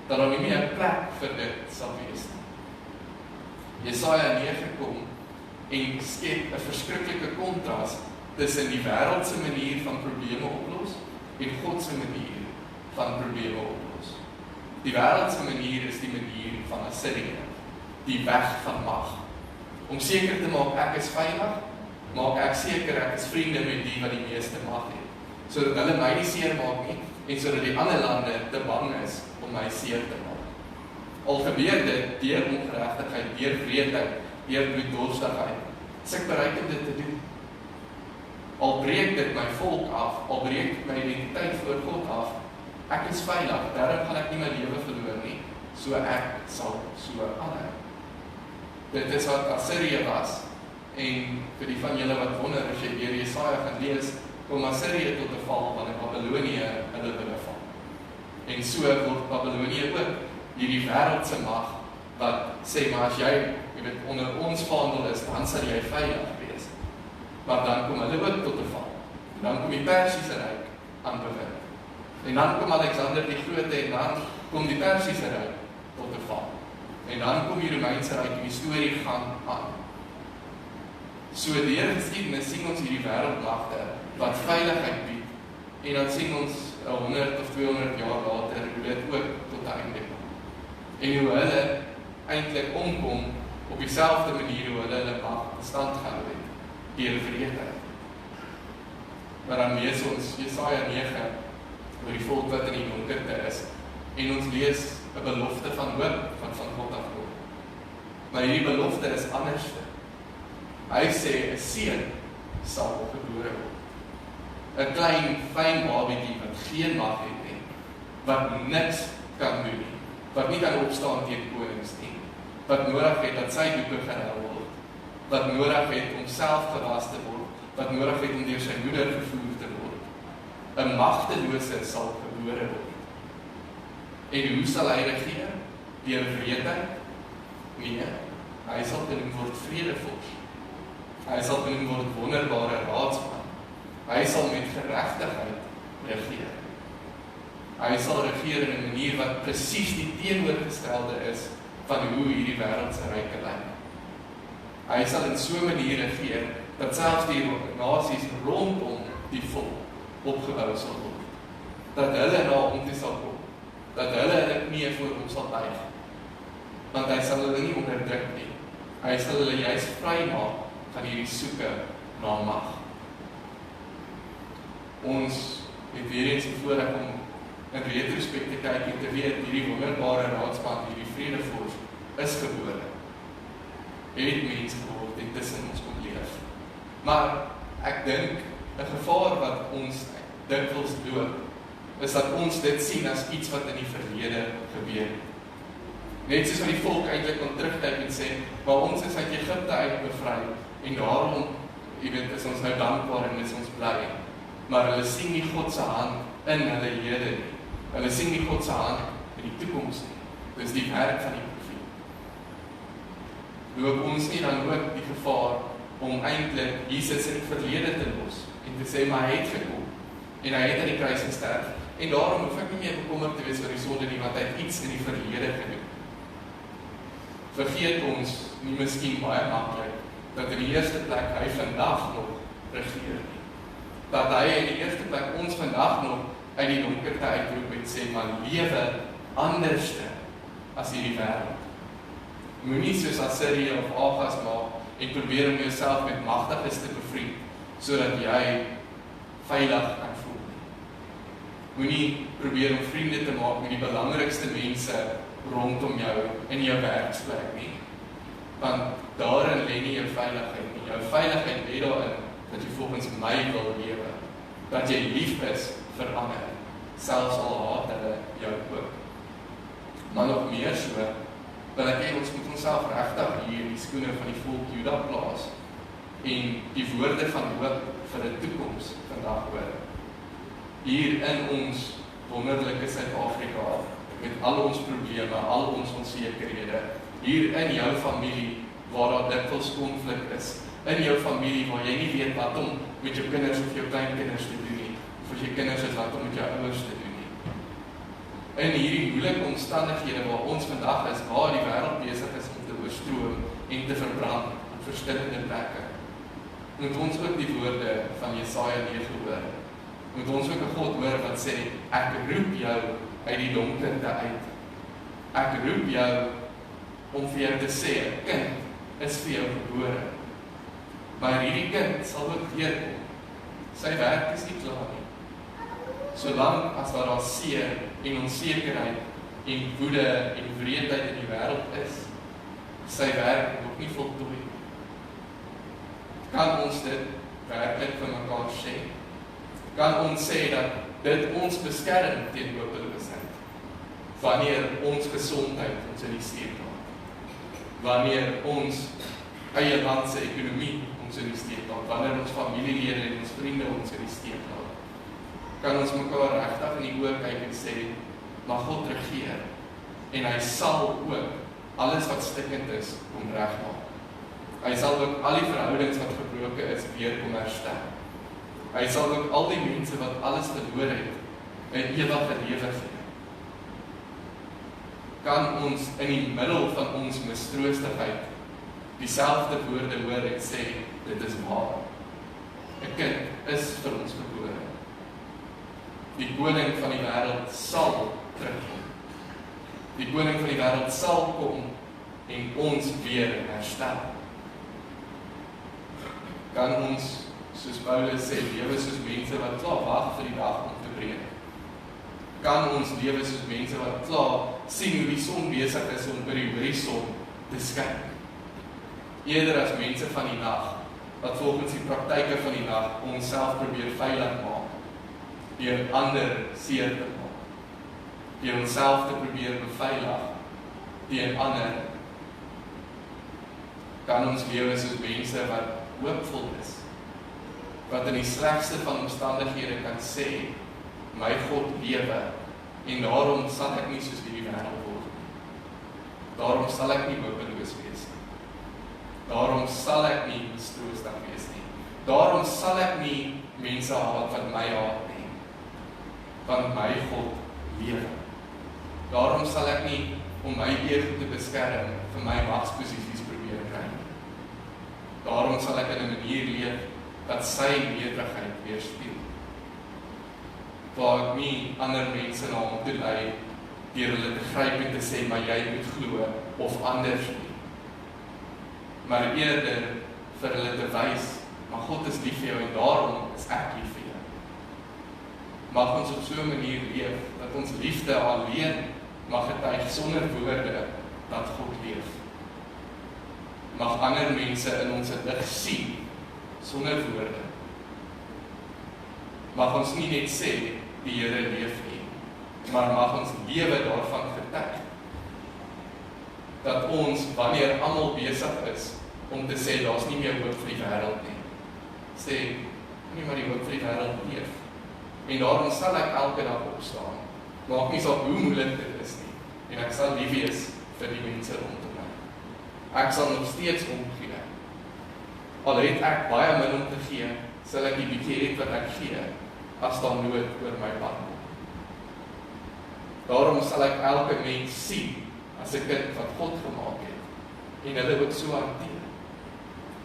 [SPEAKER 3] Dat daar nie meer 'n plek vir dit sal wees nie. Jesaja 9 kom en skep 'n verskriklike kontras tussen die wêreldse manier van probleme oplos en God se manier van probleme oplos. Die wêreldse manier is die manier van Assirië, die weg van mag. Om seker te maak ek is veilig, maak ek seker ek is vriende met die wat die meeste mag het, sodat hulle my nie seer maak nie, en sodat die ander lande te bang is om my seer te maak. Al gebeur dit deur ongeregtigheid, deur wreedheid, deur bloeddorstigheid, is ek bereid om dit te doen. Al breek dit my volk af, al breek dit my identiteit voor God af, ek is veilig, daarom gaan ek nie my lewe verloor nie, so ek sal so aanhou. Dit is wat Assirië was. En vir die van julle wat wonder, as jy deur Jesaja gaan lees, kom Assirië tot 'n val, wanneer Babylonië hulle binneval. En so word Babylonië ook hierdie wêreldse mag, wat sê, maar as jy weet, onder ons vaandel is, dan sal jy veilig wees. Maar dan kom hulle ook tot 'n val. En dan kom die Persiese ryk aan begin. En dan kom Alexander die Grote, en dan kom die Persiese ryk tot 'n val. En dan kom die Romeinse ryk, en die storie gaan aan. So deur geskiedenis sien ons hierdie wêreldmagte wat veiligheid bied, en dan sien ons 100 of 200 jaar later hoe dit ook tot 'n einde kom. En hoe hulle eintlik omkom op dieselfde manier hoe hulle mag bestand gehou het deur wreedheid. Maar dan lees ons Jesaja 9 oor die volk wat in die donkerte is, en ons lees 'n belofte van hoop wat van God afkom. Maar hierdie belofte is anders. Hy sê 'n seun sal gebore word. 'n klein fyn babietjie wat geen mag het nie, wat niks kan doen nie, wat nie kan opstaan teen konings nie, wat nodig het dat sy doeke gehou word, wat nodig het om self gewas te word, wat nodig het om deur sy moeder gevoer te word. 'n magtelose sal gebore word. En hoe sal hy regeer? Deur wreedheid? Nee, hy sal genoem word vredevors. Hy sal genoem word wonderbare raadsman. Hy sal met geregtigheid regeer. Hy sal regeer in 'n manier wat presies die teenoorgestelde is van hoe hierdie wêreldse ryke lyk. Hy sal in so 'n manier regeer dat selfs die nasies rondom die volk opgebou sal word. Dat hulle na hom toe sal kom. Dat hulle hulle knieë voor hom sal buig. Want hy sal hulle nie onderdruk nie. Hy sal hulle juis vrymaak van hierdie soeke na mag. Ons het weer eens die voorreg om in retrospect te kyk en te weet hierdie wonderbare raadsman, hierdie vredevors is gebore. Het mens geword en tussen ons kom leef. Maar ek dink 'n gevaar wat ons dikwels loop, is dat ons dit sien as iets wat in die verlede gebeur het. Net soos wat die volk eintlik kon terugkyk en sê, maar ons is uit Egipte uit bevry en daarom, jy weet, is ons nou dankbaar en is ons bly. Maar hulle sien nie God se hand in hulle hede nie. Hulle sien nie God se hand in die toekoms nie. Dis die werk van die profeet. Loop ons nie dan ook die gevaar om eintlik Jesus in die verlede te los en te sê, maar hy het gekom en hy het aan die kruis gesterf en daarom hoef ek nie meer bekommerd te wees oor die sonde nie, want hy het iets in die verlede gedoen. Vergeet ons nie miskien baie maklik dat in die eerste plek hy vandag nog regeer nie. Dat hy in die eerste plek ons vandag nog uit die donkerte uitroep en sê, maar lewe anderste as hierdie wêreld. Moenie soos Assirië of Agas maak en probeer om jouself met magtiges te bevriend, sodat jy veilig kan voel. Moenie probeer om vriende te maak met die belangrikste mense rondom jou in jou werksplek nie. Want daarin lê nie jou veiligheid nie. Jou veiligheid lê daarin dat jy volgens my wil lewe. Dat jy lief is vir ander, selfs al haat hulle jou ook. Maar nog meer so, wil ek ons moet onsself regtig hier in die skoene van die volk Juda plaas en die woorde van hoop vir 'n toekoms vandag hoor. Hier in ons wonderlike Suid-Afrika, met al ons probleme, al ons onsekerhede, hier in jou familie waar daar dikwels konflik is, in jou familie waar jy nie weet wat om met jou kinders of jou kleinkinders te doen nie, of as jy kinders is wat om met jou ouers te doen nie. In hierdie moeilike omstandighede waar ons vandag is, waar die wêreld besig is om te oorstroom en te verbrand op verskillende plekke, moet ons ook die woorde van Jesaja 9 hoor. Moet ons ook 'n God hoor wat sê, ek roep jou uit die donkerte uit. Ek roep jou om vir jou te sê, 'n kind is vir jou gebore. Maar hierdie kind sal ook deurkom. Sy werk is nie klaar nie. Solank as daar seer en onsekerheid en woede en wreedheid in die wêreld is, sy werk nog nie voltooi nie. Kan ons dit werklik vir mekaar sê? Kan ons sê dat dit ons beskerm teen hopeloosheid? wanneer ons gesondheid ons in die steek laat. Wanneer ons eie land se ekonomie ons in die steek laat. Wanneer ons familielede en ons vriende ons in die steek laat. Kan ons mekaar regtig in die oë kyk en sê, maar God regeer. En hy sal ook alles wat stikkend is, kom regmaak. Hy sal ook al die verhoudings wat gebroken is, weer kom herstel. Hy sal ook al die mense wat alles verloor het, 'n ewige lewe gee. Kan ons in die middel van ons mistroostigheid dieselfde woorde hoor en sê, dit is waar. 'n Kind is vir ons gebore. Die koning van die wêreld sal terugkom. Die koning van die wêreld sal kom en ons weer herstel. Kan ons, soos Paulus sê, lewe soos mense wat klaar wag vir die dag om te breek? Kan ons lewe soos mense wat klaar sien hoe die son besig is om by die horison te skyn? Eerder as mense van die nag, wat volgens die praktyke van die nag onsself probeer veilig maak, deur ander seer te maak, deur onsself te probeer beveilig teen ander. Kan ons lewe soos mense wat hoopvol is, wat in die slegste van omstandighede kan sê, my God lewe, en daarom sal ek nie soos hierdie wêreld word nie. Daarom sal ek nie hopeloos wees nie. Daarom sal ek nie mistroostig wees nie. Daarom sal ek nie mense haat wat my haat nie, want my God lewe. Daarom sal ek nie om my ego te beskerm vir my magsposisies probeer kry. Daarom sal ek in 'n manier leef dat sy nederigheid weerspieël. Waar ek nie ander mense na hom toe lei deur hulle te gryp en te sê, maar jy moet glo of anders nie. Maar eerder vir hulle te wys, maar God is lief vir jou en daarom is ek lief vir jou. Mag ons op so 'n manier leef dat ons liefde alleen mag getuig sonder woorde dat God leef. Mag ander mense in ons lig sien sonder woorde. Mag ons nie net sê die Here leef nie, maar mag ons lewe daarvan getuig. Dat ons, wanneer almal besig is om te sê daar's nie meer hoop vir die wêreld nie, sê nie maar die hoop vir die wêreld leef. En daarom sal ek elke dag opstaan. Maak nie saak hoe moeilik dit is nie. En ek sal lief wees vir die mense rondom my. Ek sal nog steeds omgee. Al het ek baie min om te gee, sal ek die bietjie hê wat ek gee, as daar nood oor my pad kom. Daarom sal ek elke mens sien as 'n kind wat God gemaak het, en hulle ook so hanteer.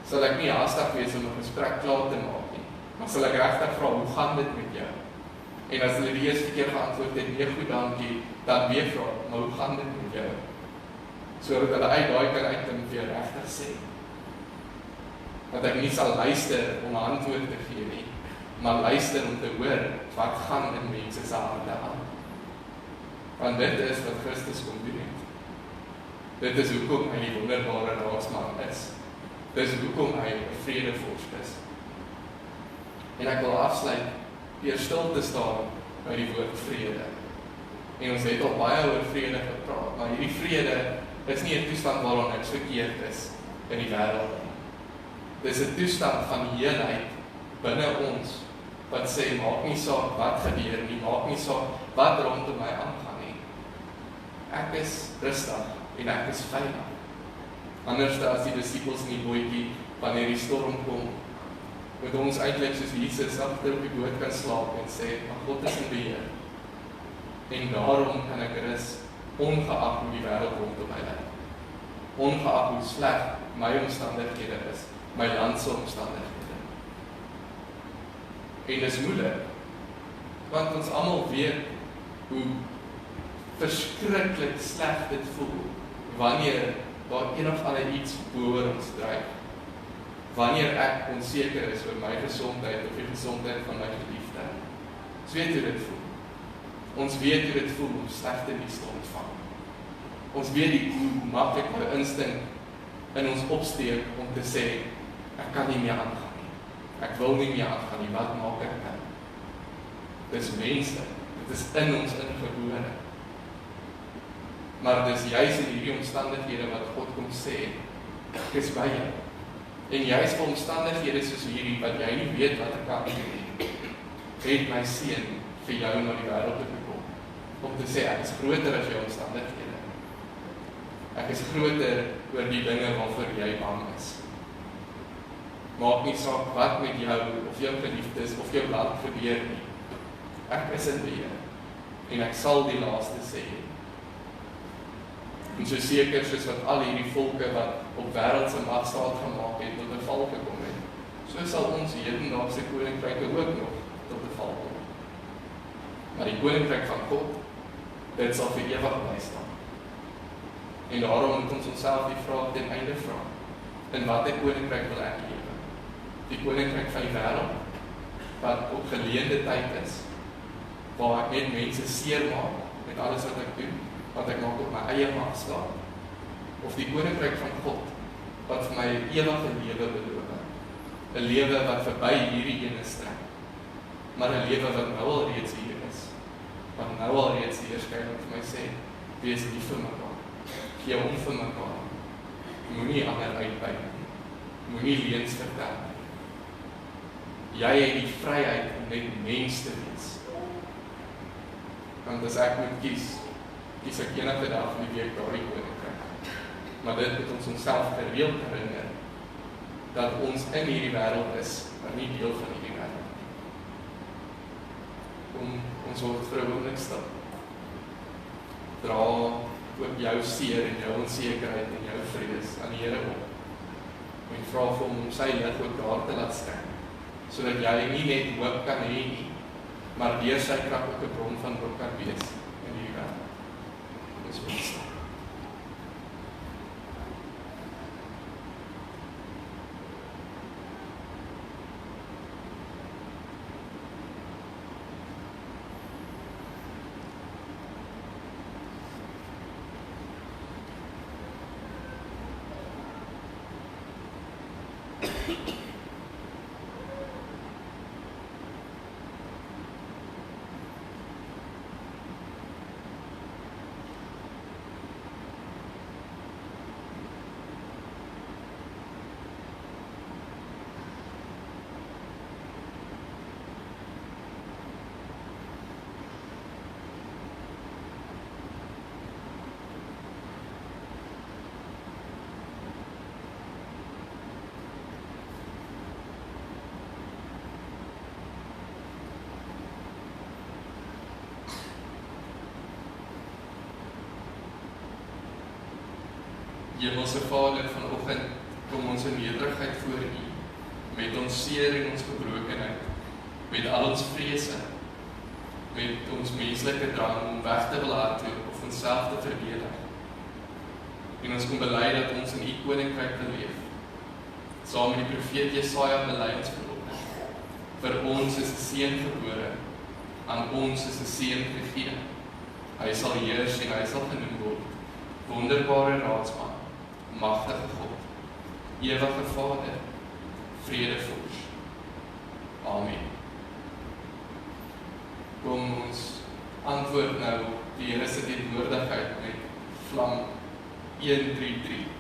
[SPEAKER 3] Sal ek nie haastig wees om 'n gesprek klaar te maak nie, maar sal ek regtig vra, hoe gaan dit met jou? En as hulle die eerste keer geantwoord het, nee goed, dankie, dan weer vra, maar hoe gaan dit met jou? Sodat hulle uit daai kan uitkom weer regtig sê. Dat ek nie sal luister om 'n antwoord te gee nie, maar luister om te hoor wat gaan in mense se harte aan. Want dit is wat Christus kom doen het. Dit is hoekom hy die wonderbare raadsman is. Dit is hoekom hy 'n vredevors is. En ek wil afsluit deur stil te staan by die woord vrede. En ons het al baie oor vrede gepraat, maar hierdie vrede is nie 'n toestand waarin niks verkeerd is in die wêreld nie. Dis 'n toestand van heelheid binne ons, wat sê, maak nie saak wat gebeur nie, maak nie saak wat rondom my aangaan nie. Ek is rustig en ek is veilig. Anders as die disippels in die bootjie, wanneer die storm kom, moet ons eintlik soos Jesus agter op die boot kan slaap en sê, maar God is in beheer. En daarom kan ek rus, ongeag hoe die wêreld rondom my lyk. Ongeag hoe sleg my omstandighede is, my land se omstandighede. En dis moeilik, want ons almal weet hoe verskriklik sleg dit voel, wanneer daar een of ander iets boor ons dryf. Wanneer ek onseker is oor my gesondheid of die gesondheid van my geliefde. Ons weet hoe dit voel. Ons weet hoe dit voel om slegte nuus te ontvang. Ons weet hoe maklik my instink in ons opsteek om te sê, ek kan nie meer aangaan nie. Ek wil nie meer aangaan nie, wat maak ek nou? Dis mense, dit is in ons ingebore. Maar dis juis in hierdie omstandighede wat God kom sê, ek is by jou. En juis vir omstandighede soos hierdie, wat jy nie weet wat ek kan doen, het my seun vir jou na die wêreld te kom. Om te sê, ek is groter as jou omstandighede. Ek is groter oor die dinge waarvoor jy bang is. Maak nie saak wat met jou, of jou geliefdes, of jou land gebeur nie. Ek is in beheer, en ek sal die laaste sê. En so seker soos wat al hierdie volke wat op wêreldse magstaat gemaak het, tot 'n val gekom het, so sal ons hedendaagse koninkryke ook nog tot 'n val kom. Maar die koninkryk van God, dit sal vir ewig bly staan. En daarom moet ons onsself die vraag ten einde vra, in watter koninkryk wil ek lewe? Die koninkryk van die wêreld, wat op geleende tyd is, waar ek net mense seermaak met alles wat ek doen, wat ek maak op my eie mag staan, of die koninkryk van God, wat vir my ewige lewe beloof, 'n lewe wat verby hierdie ene strek, maar 'n lewe wat nou al reeds hier is, wat nou al reeds die Heerskappy vir my sê, wees lief vir mekaar, gee om vir mekaar, moenie ander uitbuit nie, moenie leuns vertel nie. Jy het die vryheid om net mens te wees. Want as ek moet kies ek enige dag van die week daardie koninkryk. Maar dit moet ons onsself gereeld herinner, dat ons in hierdie wêreld is, maar nie deel van hierdie wêreld nie. Ons word vir 'n oomblik stil. Dra ook jou seer en jou onsekerheid en jou vrees aan die Here op. En vra vir hom om sy lig ook daar te laat skyn, sodat jy nie net hoop kan hê nie, maar deur sy krag ook 'n bron van hoop kan wees in hierdie wêreld. Dis wat ons sê. Hemelse Vader, vanoggend kom ons in nederigheid voor U, met ons seer en ons gebrokenheid, met al ons vrese, met ons menslike drang om weg te wil hardloop of onsself te verdedig. En ons kom bely dat ons in U koninkryk wil leef. Saam met die profeet Jesaja bely ons vanoggend. Vir ons is 'n seun gebore, aan ons is 'n seun gegee. Hy sal heers en hy sal genoem word Wonderbare Raadsman, Magtige God, Ewige Vader, Vredevors. Amen. Kom ons antwoord nou die Here se teenwoordigheid met vlam 133.
[SPEAKER 5] Amen.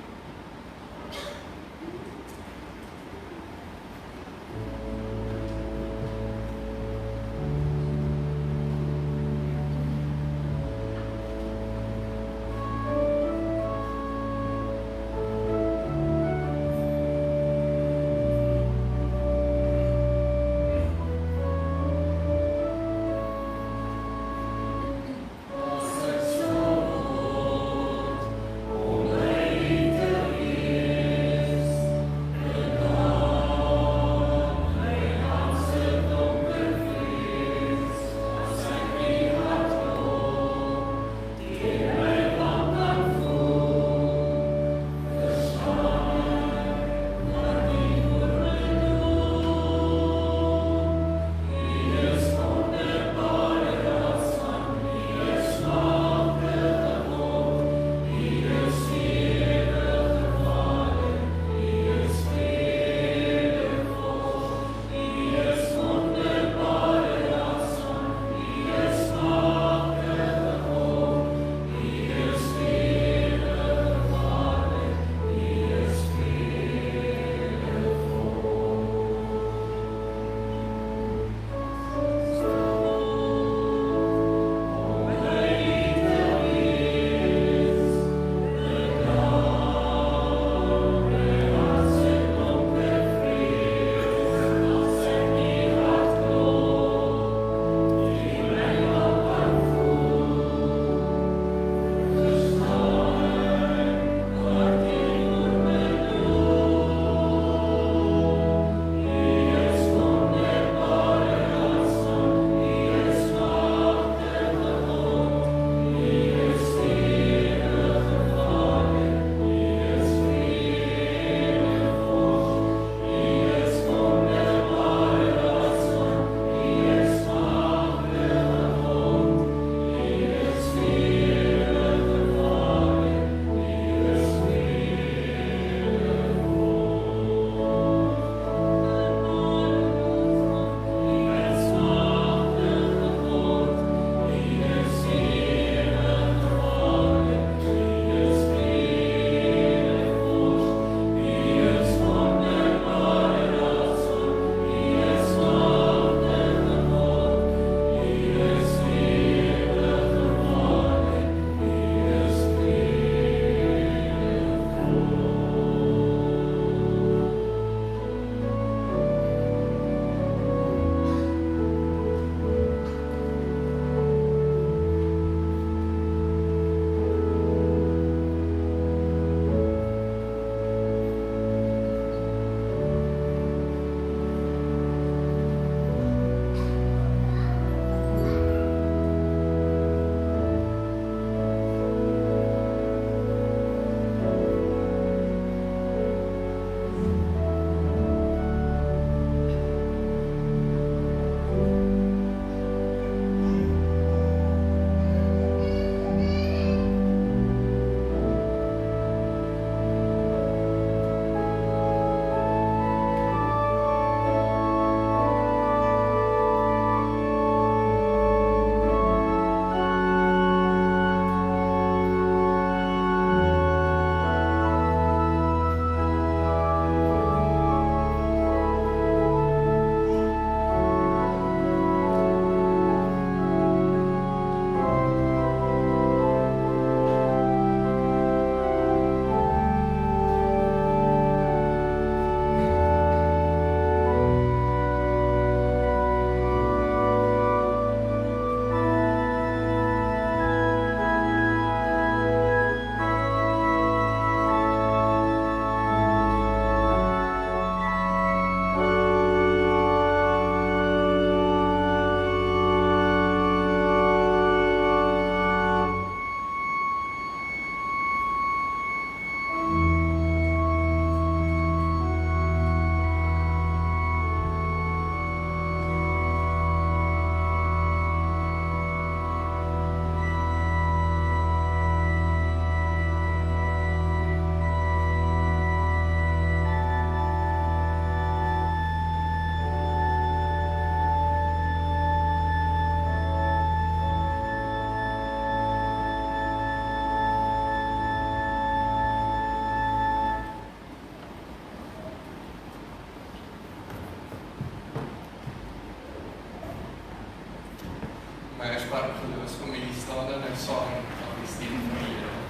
[SPEAKER 3] van geloofsfamilie staan dan nou saam aan die stem van die Here.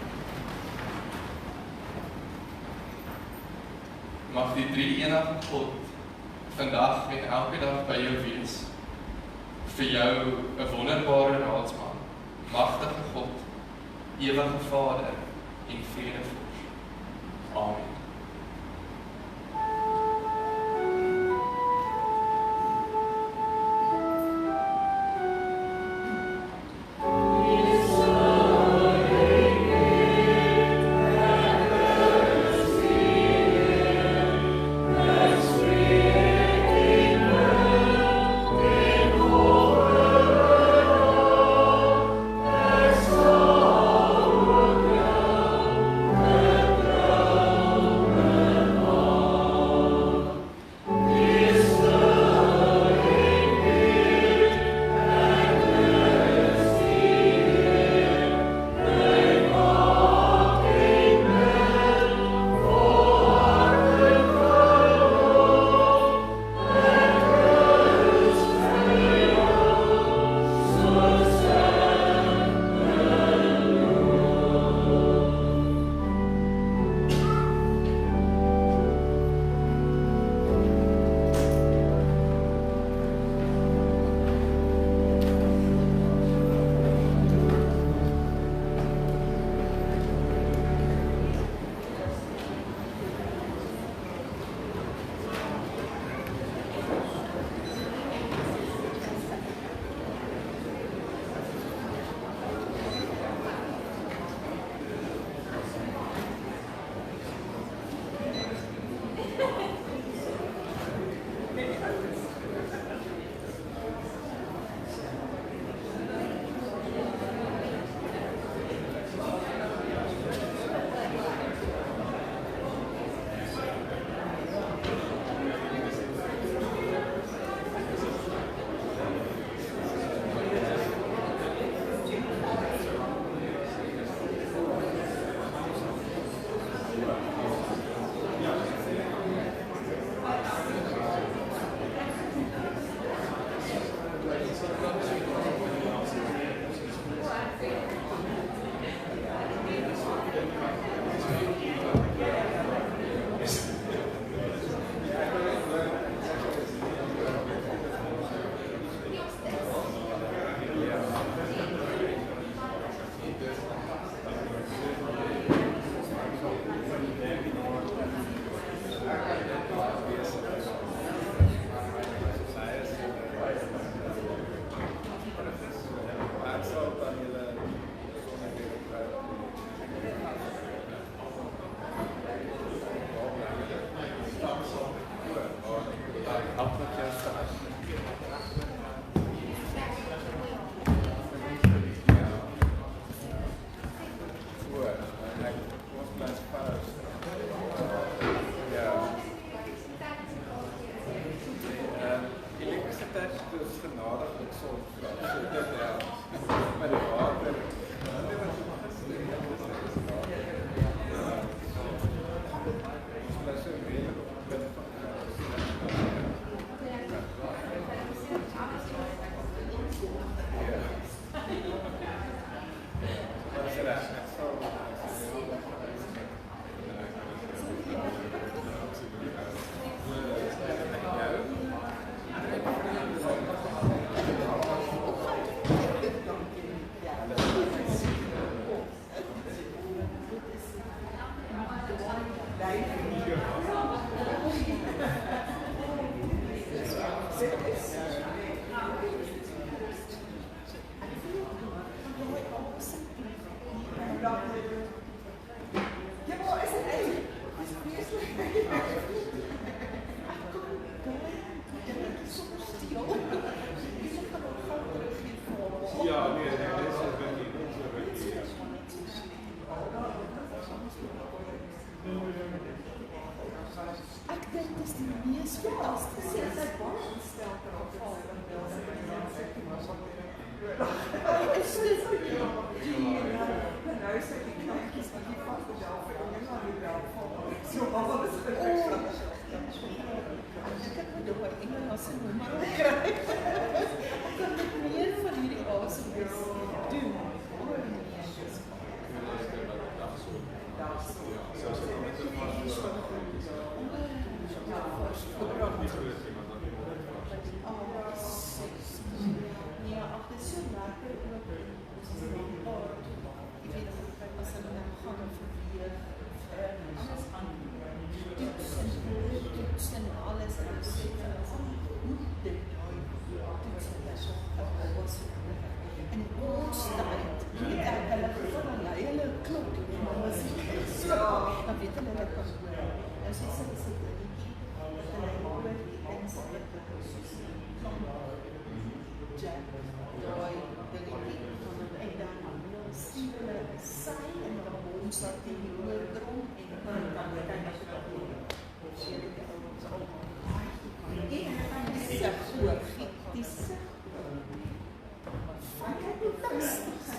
[SPEAKER 3] Mag die drie-enige God vandag en elke dag by jou wees, vir jou 'n wonderbare raadsman, magtige God, ewige Vader en Vredevors. Amen.
[SPEAKER 5] Jack, daai dingetjie, en dan sien hulle sy en dan ons wat die hoendrom en dan kan dit ook sien die ouens al baie se goeie fantastisch.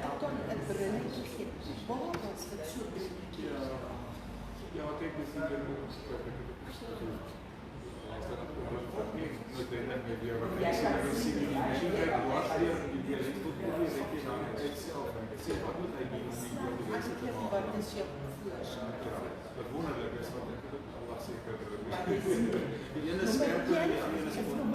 [SPEAKER 5] Dan kan 'n brilletje gee. Waar was dit so brilletje?
[SPEAKER 2] Ja, kijk, dus hier moet
[SPEAKER 5] Wat is jou voorstel?
[SPEAKER 2] wat wonderlijk is, want ik heb Allah zeker die ene scherp en die andere is gewoon.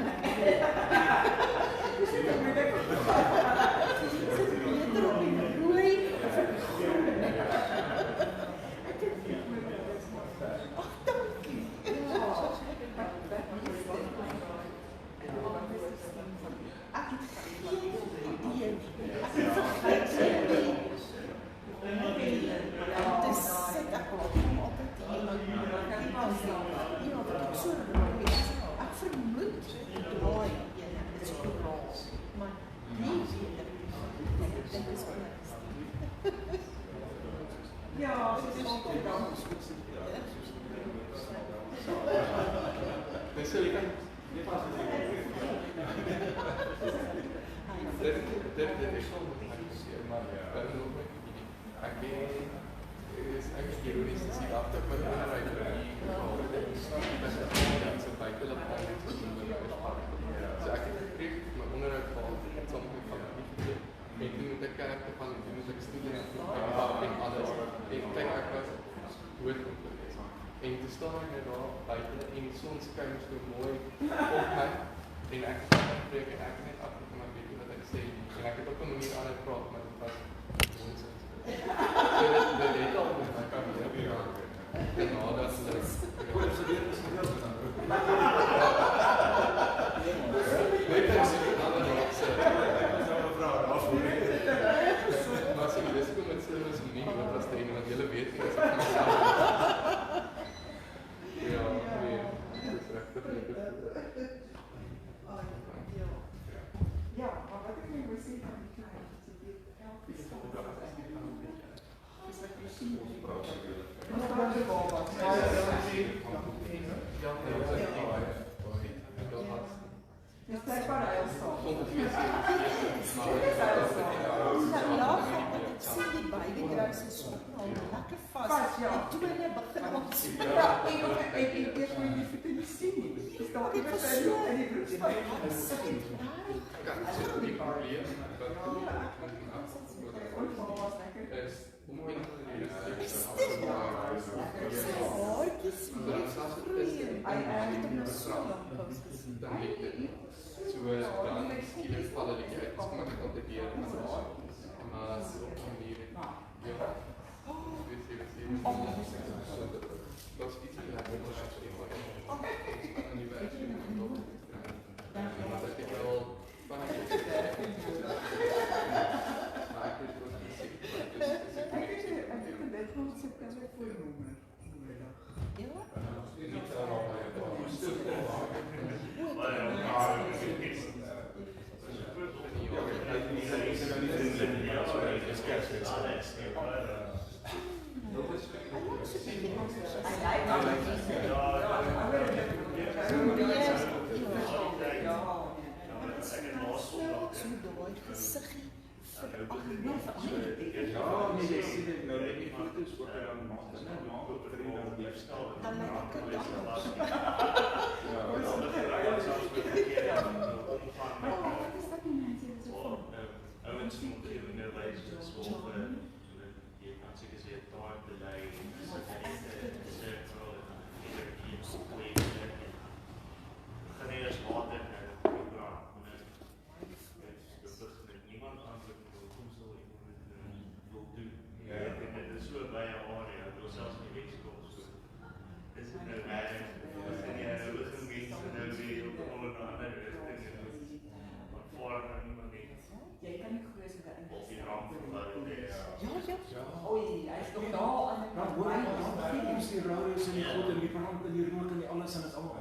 [SPEAKER 2] die rare is in die God en die brand en die rook en die alles alles en dit almal.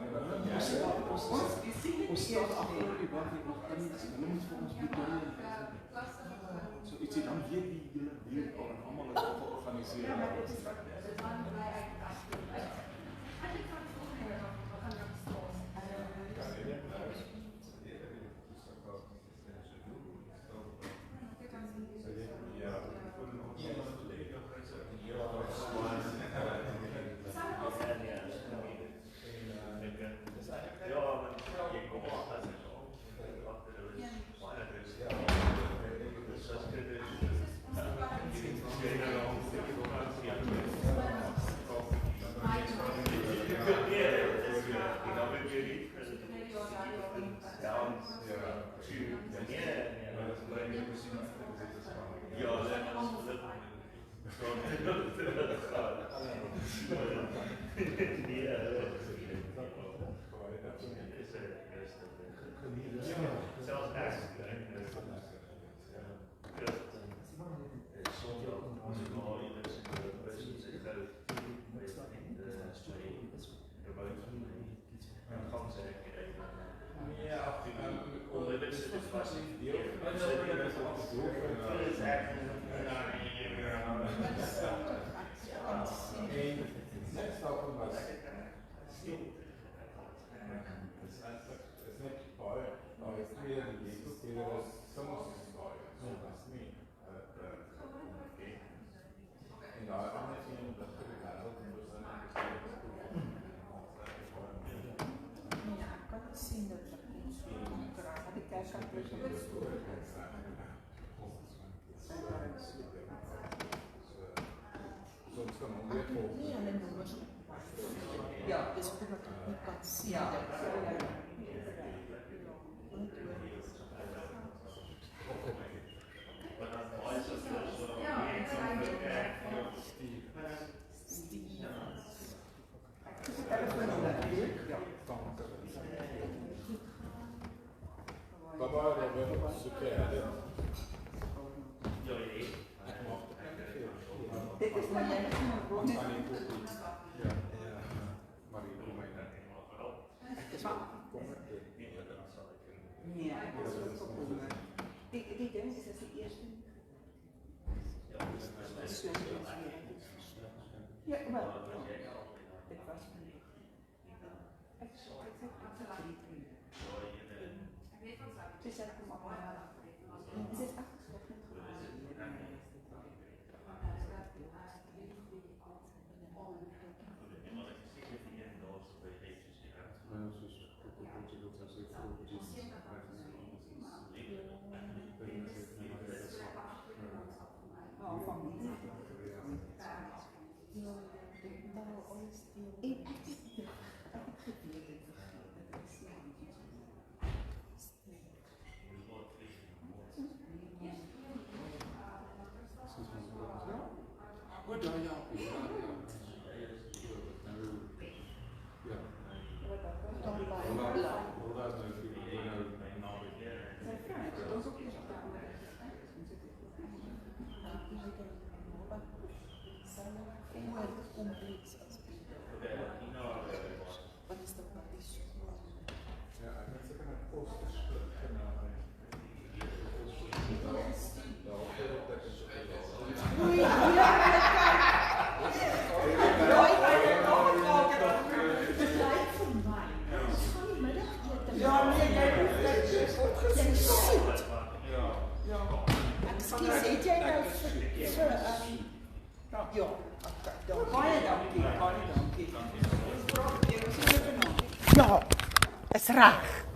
[SPEAKER 5] Ons
[SPEAKER 2] Ons staat agter die wag hier nog kan nie sien. Hulle moet vir ons bedoel. So ietsie dan weet die hele buurt al en almal is al georganiseer.
[SPEAKER 5] Ja, dus goed dat ik niet kan zien.
[SPEAKER 6] Ja.
[SPEAKER 1] Baba, Robert, super.
[SPEAKER 5] Dit is maar jij ik denk dat de eerste. Ja, wel. Dit was niet. Ze zegt hem op. Ze is afgesloten. Ja, is reg.